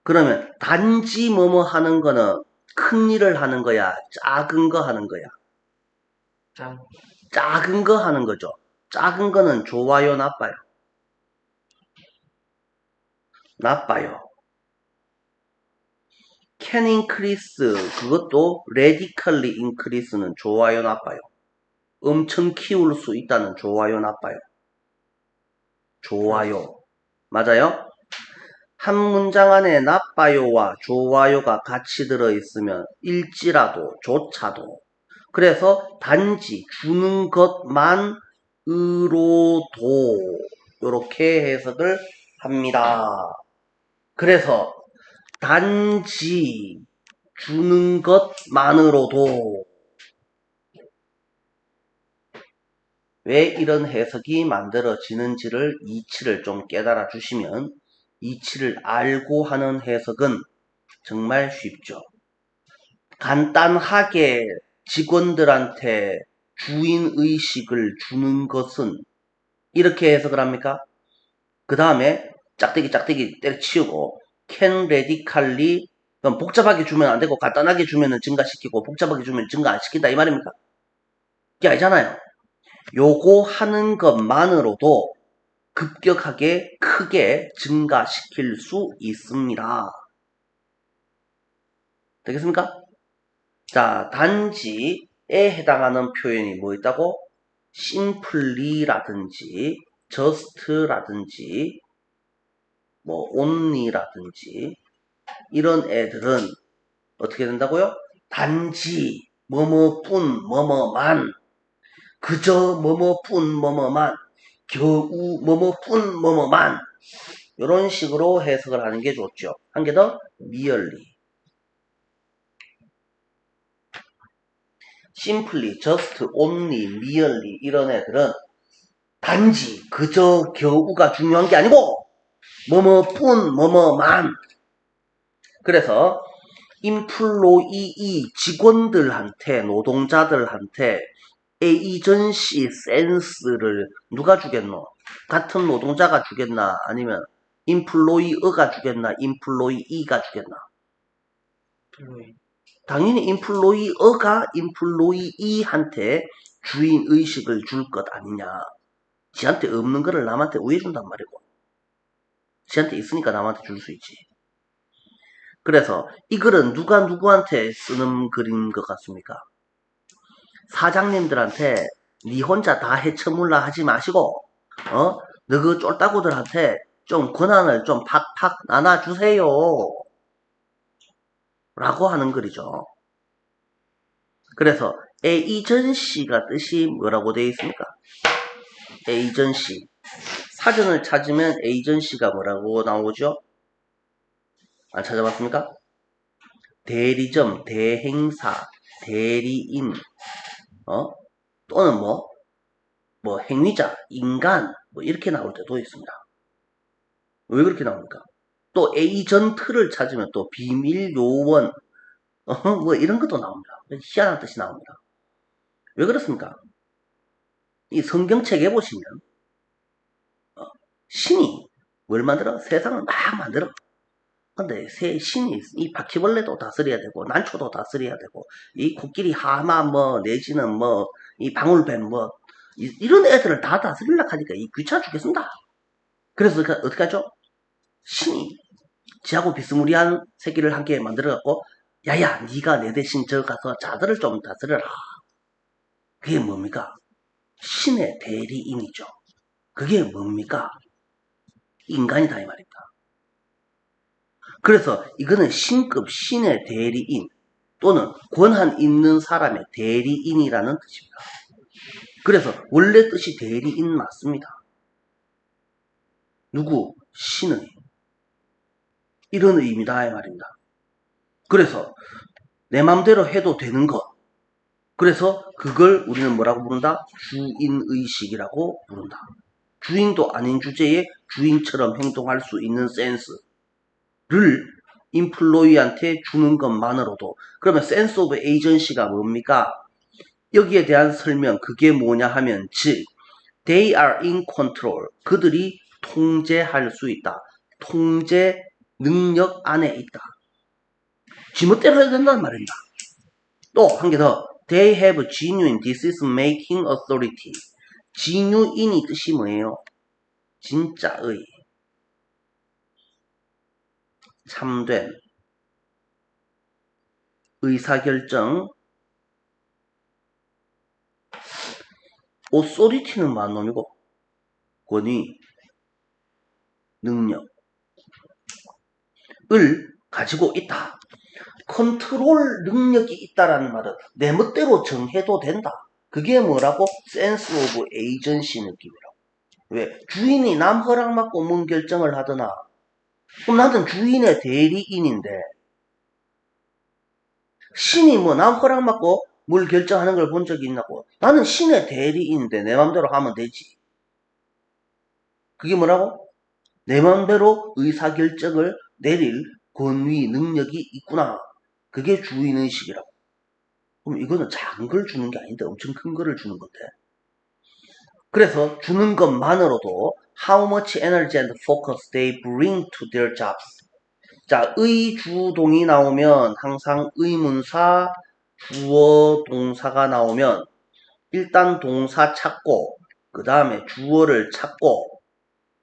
그러면 단지 뭐뭐 하는 거는 큰 일을 하는 거야? 작은 거 하는 거야? 작은 거 하는 거죠. 작은 거는 좋아요, 나빠요? 나빠요. can increase, 그것도 radically increase는 좋아요, 나빠요? 엄청 키울 수 있다는 좋아요, 나빠요? 좋아요. 맞아요? 한 문장 안에 나빠요와 좋아요가 같이 들어있으면 일지라도 조차도 그래서 단지 주는 것만으로도 이렇게 해석을 합니다. 그래서 단지 주는 것만으로도 왜 이런 해석이 만들어지는지를 이치를 좀 깨달아 주시면 이치를 알고 하는 해석은 정말 쉽죠. 간단하게 직원들한테 주인의식을 주는 것은 이렇게 해석을 합니까? 그 다음에 짝대기 때려치우고 can radically 그럼 복잡하게 주면 안 되고 간단하게 주면 증가시키고 복잡하게 주면 증가 안 시킨다 이 말입니까? 그게 아니잖아요. 요거 하는 것만으로도 급격하게 크게 증가시킬 수 있습니다. 되겠습니까? 자, 단지에 해당하는 표현이 뭐 있다고? simply라든지 just라든지 뭐 only라든지 이런 애들은 어떻게 된다고요? 단지 뭐뭐뿐 뭐뭐만 그저 뭐뭐뿐 뭐뭐만 겨우 뭐뭐뿐 뭐뭐만 이런 식으로 해석을 하는 게 좋죠. 한 개 더 merely simply, just, only, merely 이런 애들은 단지 그저 겨우가 중요한 게 아니고 뭐뭐뿐 뭐뭐만 그래서 인플로이이 직원들한테 노동자들한테 에이전시 센스를 누가 주겠노? 같은 노동자가 주겠나? 아니면 인플로이어가 주겠나? 인플로이이가 주겠나? 당연히 인플로이어가 인플로이이한테 주인의식을 줄 것 아니냐. 지한테 없는 거를 남한테 우해준단 말이고. 지한테 있으니까 남한테 줄 수 있지. 그래서 이 글은 누가 누구한테 쓰는 글인 것 같습니까? 사장님들한테 니 혼자 다 해쳐물라 하지 마시고 너그 쫄따구들한테 좀 권한을 좀 팍팍 나눠주세요. 라고 하는 글이죠. 그래서 에이전시가 뜻이 뭐라고 되어 있습니까? 에이전시. 사전을 찾으면 에이전시가 뭐라고 나오죠? 안 찾아봤습니까? 대리점, 대행사, 대리인, 또는 뭐 행위자, 인간, 뭐 이렇게 나올 때도 있습니다. 왜 그렇게 나옵니까? 또 에이전트를 찾으면 또 비밀 요원, 뭐 이런 것도 나옵니다. 희한한 뜻이 나옵니다. 왜 그렇습니까? 이 성경책에 보시면 신이 뭘 만들어? 세상을 막 만들어. 근데 신이 이 바퀴벌레도 다스려야 되고 난초도 다스려야 되고 이 코끼리 하마 뭐 내지는 뭐 이 방울뱀 뭐 이런 애들을 다 다스리려고 하니까 이 귀찮아 죽겠습니다. 그래서 어떻게 하죠? 신이 지하고 비스무리한 새끼를 함께 만들어갖고 야야 네가 내 대신 저 가서 자들을 좀 다스려라. 그게 뭡니까? 신의 대리인이죠. 그게 뭡니까? 인간이다 이 말입니다. 그래서 이거는 신급 신의 대리인 또는 권한 있는 사람의 대리인이라는 뜻입니다. 그래서 원래 뜻이 대리인 맞습니다. 누구? 신의. 이런 의미다 이 말입니다. 그래서 내 맘대로 해도 되는 것. 그래서 그걸 우리는 뭐라고 부른다? 주인의식이라고 부른다. 주인도 아닌 주제에 주인처럼 행동할 수 있는 센스를 인플로이한테 주는 것만으로도 그러면 센스 오브 에이전시가 뭡니까? 여기에 대한 설명 그게 뭐냐 하면 즉 they are in control 그들이 통제할 수 있다. 통제 능력 안에 있다. 지멋대로 해야 된다는 말입니다. 또 한 개 더 they have genuine decision making authority genuine이 뜻이 뭐예요? 진짜의 참된 의사결정 authority는 뭐한 놈이고 권위 능력을 가지고 있다. 컨트롤 능력이 있다라는 말은 내 멋대로 정해도 된다. 그게 뭐라고? 센스 오브 에이전시 느낌이라고. 왜? 주인이 남 허락 받고 뭔 결정을 하더나. 그럼 나는 주인의 대리인인데 신이 뭐 남 허락 받고 뭘 결정하는 걸 본 적이 있나고? 나는 신의 대리인인데 내 맘대로 하면 되지. 그게 뭐라고? 내 맘대로 의사결정을 내릴 권위 능력이 있구나. 그게 주인의식이라고. 그럼 이거는 작은 걸 주는 게 아닌데 엄청 큰 거를 주는 건데. 그래서 주는 것만으로도 how much energy and focus they bring to their jobs. 자, 의주동이 나오면 항상 의문사, 주어, 동사가 나오면 일단 동사 찾고 그 다음에 주어를 찾고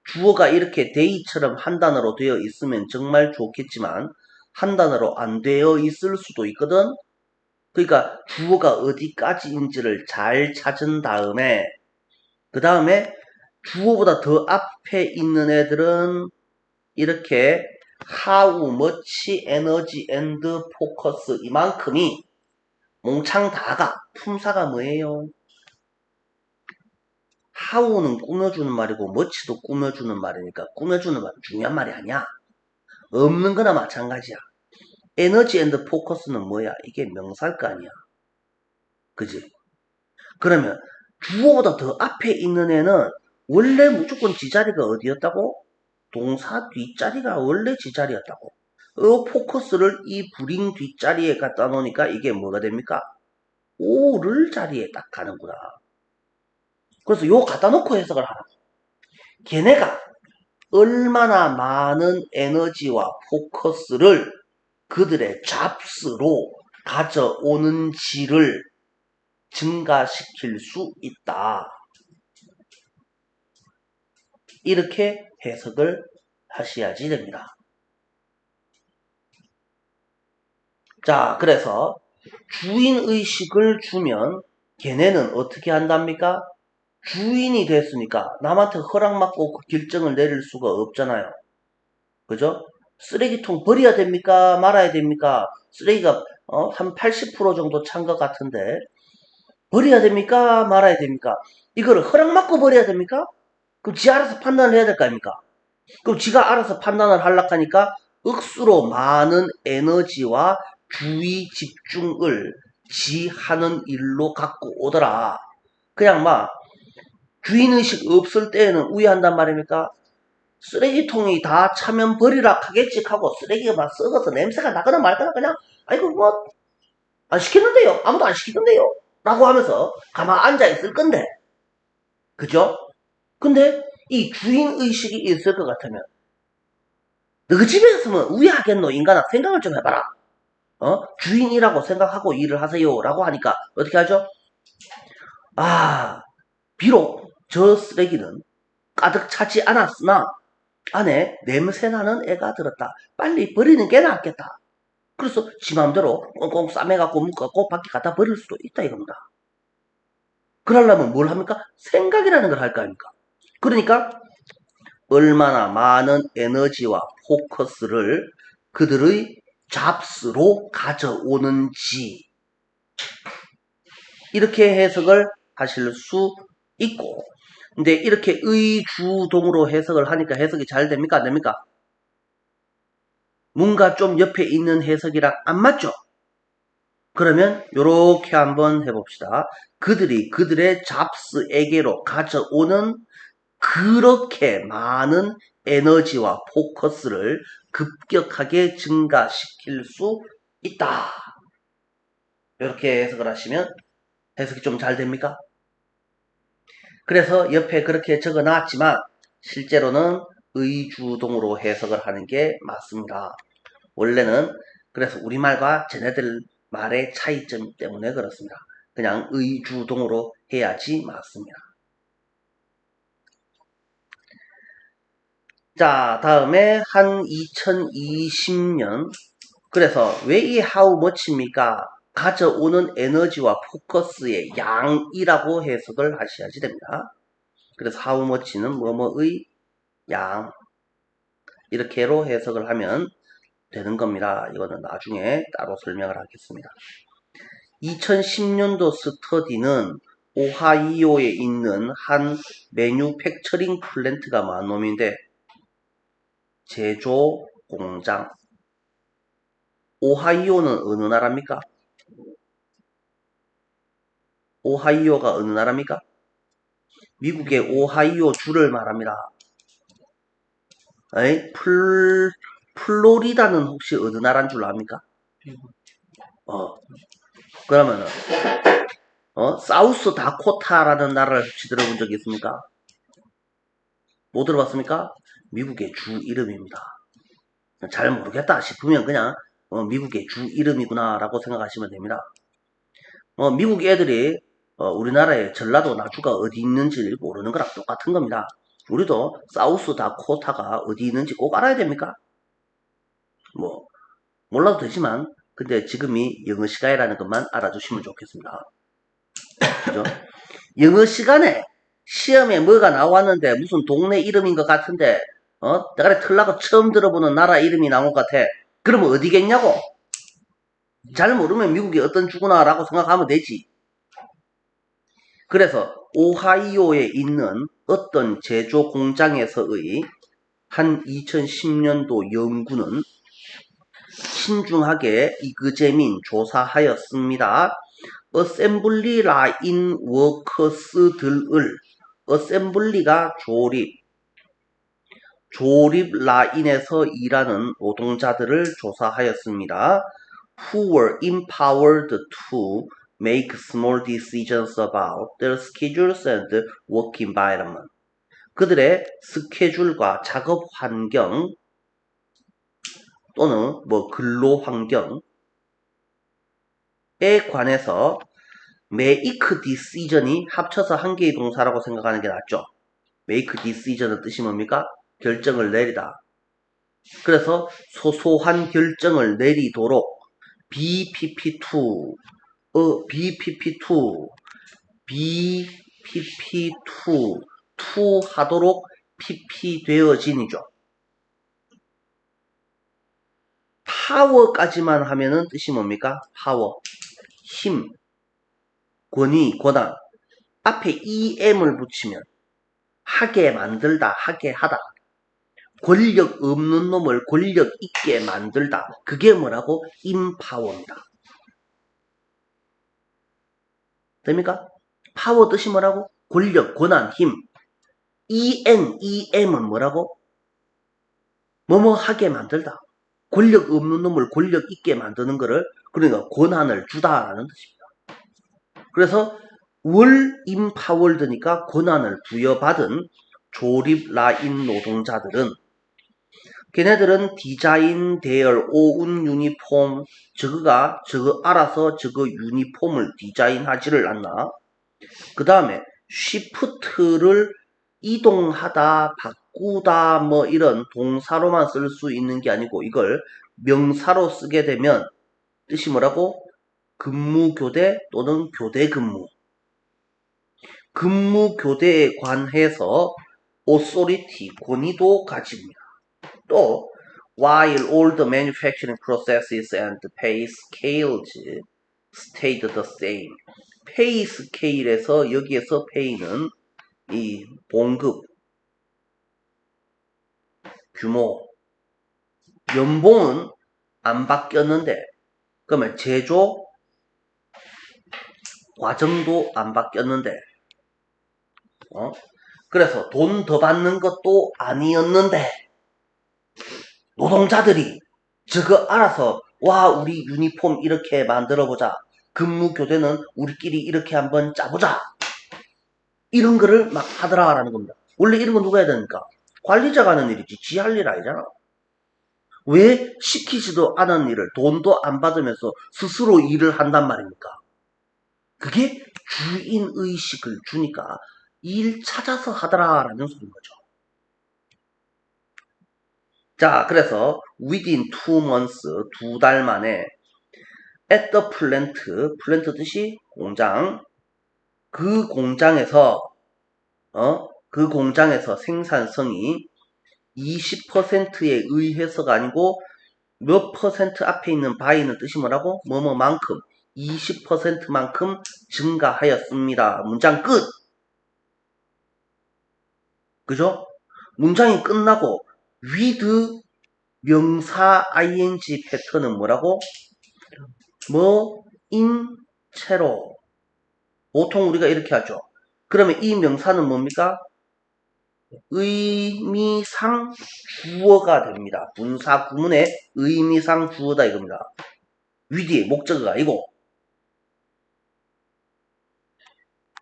주어가 이렇게 they처럼 한 단어로 되어 있으면 정말 좋겠지만 한 단어로 안 되어 있을 수도 있거든. 그러니까 주어가 어디까지인지를 잘 찾은 다음에 그 다음에 주어보다 더 앞에 있는 애들은 이렇게 how much energy and focus 이만큼이 몽창 다가 품사가 뭐예요? how는 꾸며주는 말이고 much도 꾸며주는 말이니까 꾸며주는 말은 중요한 말이 아니야. 없는 거나 마찬가지야. 에너지 앤드 포커스는 뭐야? 이게 명사일 거 아니야. 그지? 그러면 주어보다 더 앞에 있는 애는 원래 무조건 지자리가 어디였다고? 동사 뒷자리가 원래 지자리였다고. 포커스를 이 불인 뒷자리에 갖다 놓으니까 이게 뭐가 됩니까? 오를 자리에 딱 가는구나. 그래서 요 갖다 놓고 해석을 하라. 걔네가 얼마나 많은 에너지와 포커스를 그들의 잡스로 가져오는지를 증가시킬 수 있다. 이렇게 해석을 하셔야지 됩니다. 자, 그래서 주인의식을 주면 걔네는 어떻게 한답니까? 주인이 됐으니까 남한테 허락받고 그 결정을 내릴 수가 없잖아요. 그죠? 쓰레기통 버려야 됩니까? 말아야 됩니까? 쓰레기가 한 80% 정도 찬 것 같은데 버려야 됩니까? 말아야 됩니까? 이거를 허락받고 버려야 됩니까? 그럼 지 알아서 판단을 해야 될 거 아닙니까? 그럼 지가 알아서 판단을 하려고 하니까 억수로 많은 에너지와 주의 집중을 지 하는 일로 갖고 오더라. 그냥 막 주인의식 없을 때에는 우회한단 말입니까? 쓰레기통이 다 차면 버리라 하겠지 하고 쓰레기가 막 썩어서 냄새가 나거나 말거나 그냥 아이고 뭐 안 시키는데요. 아무도 안 시키던데요. 라고 하면서 가만 앉아있을 건데 그죠? 근데 이 주인의식이 있을 것 같으면 너 집에 있으면 우회하겠노 인간아 생각을 좀 해봐라. 주인이라고 생각하고 일을 하세요 라고 하니까 어떻게 하죠? 아 비록 저 쓰레기는 가득 차지 않았으나 안에 냄새나는 애가 들었다. 빨리 버리는 게 낫겠다. 그래서 지 맘대로 꽁꽁 싸매갖고 묶어갖고 밖에 갖다 버릴 수도 있다 이겁니다. 그러려면 뭘 합니까? 생각이라는 걸 할 거 아닙니까? 그러니까 얼마나 많은 에너지와 포커스를 그들의 잡스로 가져오는지 이렇게 해석을 하실 수 있고 근데 이렇게 의주동으로 해석을 하니까 해석이 잘 됩니까? 안 됩니까? 뭔가 좀 옆에 있는 해석이랑 안 맞죠? 그러면 이렇게 한번 해봅시다. 그들이 그들의 잡스에게로 가져오는 그렇게 많은 에너지와 포커스를 급격하게 증가시킬 수 있다. 이렇게 해석을 하시면 해석이 좀 잘 됩니까? 그래서 옆에 그렇게 적어 놨지만 실제로는 의주동으로 해석을 하는 게 맞습니다. 원래는 그래서 우리말과 쟤네들 말의 차이점 때문에 그렇습니다. 그냥 의주동으로 해야지 맞습니다. 자, 다음에 한 2020년 그래서 왜 이 how much입니까? 가져오는 에너지와 포커스의 양이라고 해석을 하셔야지 됩니다. 그래서 how much는 뭐뭐의 양 이렇게로 해석을 하면 되는 겁니다. 이거는 나중에 따로 설명을 하겠습니다. 2010년도 스터디는 오하이오에 있는 한 매뉴팩처링 플랜트가 많은 놈인데 제조 공장 오하이오는 어느 나라입니까? 오하이오가 어느 나라입니까? 미국의 오하이오 주를 말합니다. 에이? 플로리다는 혹시 어느 나라인 줄 압니까? 그러면은 사우스 다코타라는 나라를 혹시 들어본 적이 있습니까? 못 들어봤습니까? 미국의 주 이름입니다. 잘 모르겠다 싶으면 그냥 미국의 주 이름이구나 라고 생각하시면 됩니다. 미국 애들이 우리나라의 전라도 나주가 어디 있는지 모르는 거랑 똑같은 겁니다. 우리도 사우스 다코타가 어디 있는지 꼭 알아야 됩니까? 뭐 몰라도 되지만 근데 지금이 영어 시간이라는 것만 알아주시면 좋겠습니다. 그죠? 영어 시간에 시험에 뭐가 나왔는데 무슨 동네 이름인 것 같은데 내가 틀라고 처음 들어보는 나라 이름이 나온 것 같아. 그러면 어디겠냐고? 잘 모르면 미국이 어떤 주구나라고 생각하면 되지. 그래서 오하이오에 있는 어떤 제조 공장에서의 한 2010년도 연구는 신중하게 이그제민 조사하였습니다. 어셈블리 라인 워커스들을 어셈블리가 조립 라인에서 일하는 노동자들을 조사하였습니다. Who were empowered to make small decisions about their schedules and work environment. 그들의 스케줄과 작업 환경 또는 근로 환경에 관해서 make decision이 합쳐서 한 개의 동사라고 생각하는 게 낫죠. make decision의 뜻이 뭡니까? 결정을 내리다. 그래서 소소한 결정을 내리도록 BPP2 to 하도록 PP 되어진이죠. 파워까지만 하면은 뜻이 뭡니까? 파워, 힘, 권위, 권한. 앞에 EM을 붙이면 하게 만들다, 하게 하다. 권력 없는 놈을 권력 있게 만들다. 그게 뭐라고? 인파워입니다. 됩니까? 파워 뜻이 뭐라고? 권력, 권한, 힘. EM은 뭐라고? 뭐뭐 하게 만들다. 권력 없는 놈을 권력 있게 만드는 거를 그러니까 권한을 주다라는 뜻입니다. 그래서 월 인파월드니까 권한을 부여받은 조립 라인 노동자들은 걔네들은 디자인 대열 오운 유니폼 저거 알아서 저거 유니폼을 디자인하지를 않나. 그 다음에 쉬프트를 이동하다 바꾸다 뭐 이런 동사로만 쓸 수 있는 게 아니고 이걸 명사로 쓰게 되면 뜻이 뭐라고? 근무교대 또는 교대근무. 근무교대에 관해서 authority 권위도 가집니다. 또 while all the manufacturing processes and pay scales stayed the same. pay scale에서 여기에서 pay는 이 봉급, 규모, 연봉은 안 바뀌었는데 그러면 제조 과정도 안 바뀌었는데 그래서 돈 더 받는 것도 아니었는데 노동자들이 저거 알아서 와 우리 유니폼 이렇게 만들어보자. 근무 교대는 우리끼리 이렇게 한번 짜보자. 이런 거를 막 하더라라는 겁니다. 원래 이런 건 누가 해야 되니까? 관리자가 하는 일이지 지 할 일 아니잖아. 왜 시키지도 않은 일을 돈도 안 받으면서 스스로 일을 한단 말입니까? 그게 주인의식을 주니까 일 찾아서 하더라라는 소리인 거죠. 자, 그래서 within 2 months, 2달 만에 at the plant 뜻이 공장, 그 공장에서 생산성이 20%에 의해서가 아니고 몇 퍼센트 앞에 있는 by는 뜻이 뭐라고? 뭐뭐만큼 20%만큼 증가하였습니다. 문장 끝. 그죠? 문장이 끝나고 with 명사 ing 패턴은 뭐라고? 인 채로. 보통 우리가 이렇게 하죠. 그러면 이 명사는 뭡니까? 의미상 주어가 됩니다. 분사 구문의 의미상 주어다 이겁니다. with의 목적어가 아니고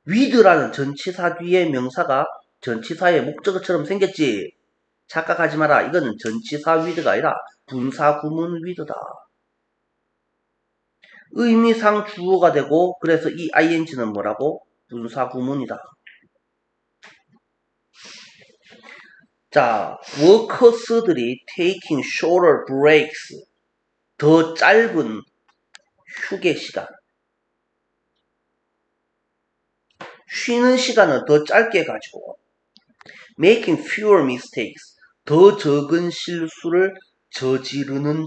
with라는 전치사 뒤에 명사가 전치사의 목적어처럼 생겼지. 착각하지 마라. 이거는 전치사 with가 아니라 분사 구문 with다. 의미상 주어가 되고 그래서 이 ing는 뭐라고? 분사 구문이다. 자, 워커스들이 taking shorter breaks 더 짧은 휴게 시간, 쉬는 시간을 더 짧게 가지고 making fewer mistakes, 더 적은 실수를 저지르면서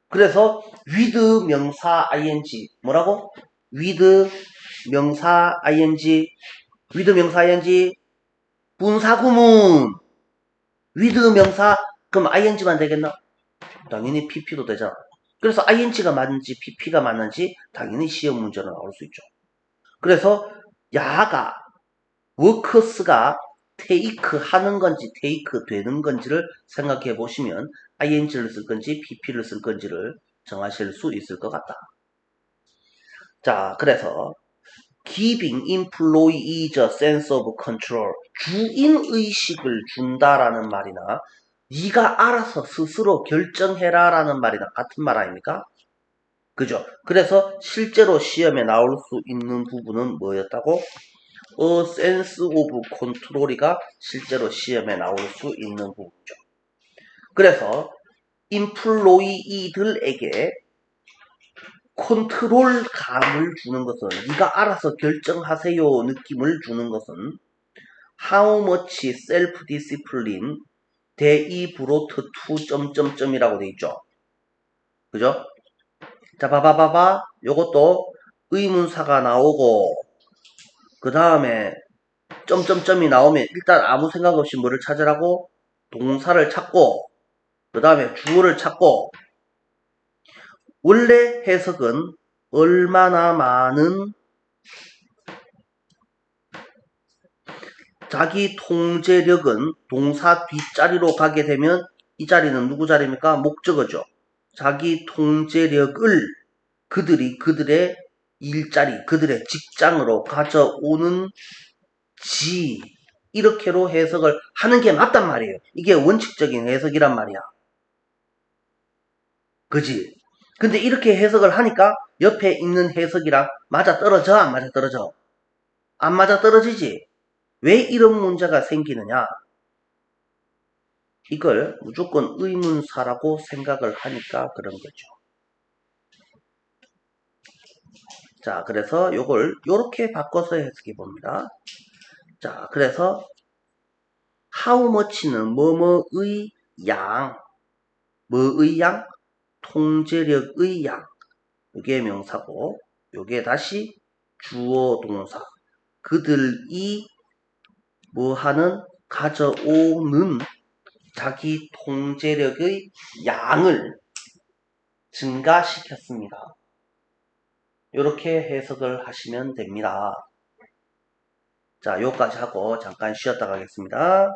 그래서 with 명사 ing 뭐라고? with 명사 ing 분사구문 with 명사 그럼 ing만 되겠나? 당연히 pp도 되잖아. 그래서 ing가 맞는지 pp가 맞는지 당연히 시험 문제로 나올 수 있죠. 그래서 야가 워커스가 테이크 하는 건지 테이크 되는 건지를 생각해 보시면 ing를 쓸 건지 pp를 쓸 건지를 정하실 수 있을 것 같다. 자, 그래서 giving employees a sense of control, 주인의식을 준다라는 말이나 네가 알아서 스스로 결정해라 라는 말이나 같은 말 아닙니까? 그죠? 그래서 실제로 시험에 나올 수 있는 부분은 뭐였다고? A sense of control이가 실제로 시험에 나올 수 있는 부분이죠. 그래서 employee들에게 컨트롤감을 주는 것은 네가 알아서 결정하세요 느낌을 주는 것은 how much self-discipline they brought to 이라고 돼 있죠. 그죠? 자, 봐봐. 요것도 의문사가 나오고 그 다음에 점점점이 나오면 일단 아무 생각 없이 뭐를 찾으라고? 동사를 찾고 그 다음에 주어를 찾고 원래 해석은 얼마나 많은 자기 통제력은 동사 뒷자리로 가게 되면 이 자리는 누구 자리입니까? 목적어죠. 자기 통제력을 그들의 일자리, 그들의 직장으로 가져오는 지 이렇게로 해석을 하는 게 맞단 말이에요. 이게 원칙적인 해석이란 말이야. 그지? 근데 이렇게 해석을 하니까 옆에 있는 해석이랑 맞아떨어져? 안 맞아떨어져? 안 맞아떨어지지? 왜 이런 문제가 생기느냐? 이걸 무조건 의문사라고 생각을 하니까 그런 거죠. 자, 그래서 요걸 요렇게 바꿔서 해석해 봅니다. 자, 그래서 how much는 뭐뭐의 양, 뭐의 양? 통제력의 양. 요게 명사고, 요게 다시 주어 동사. 그들이 뭐하는 가져오는 자기 통제력의 양을 증가시켰습니다. 이렇게 해석을 하시면 됩니다. 자, 요까지 하고 잠깐 쉬었다 가겠습니다.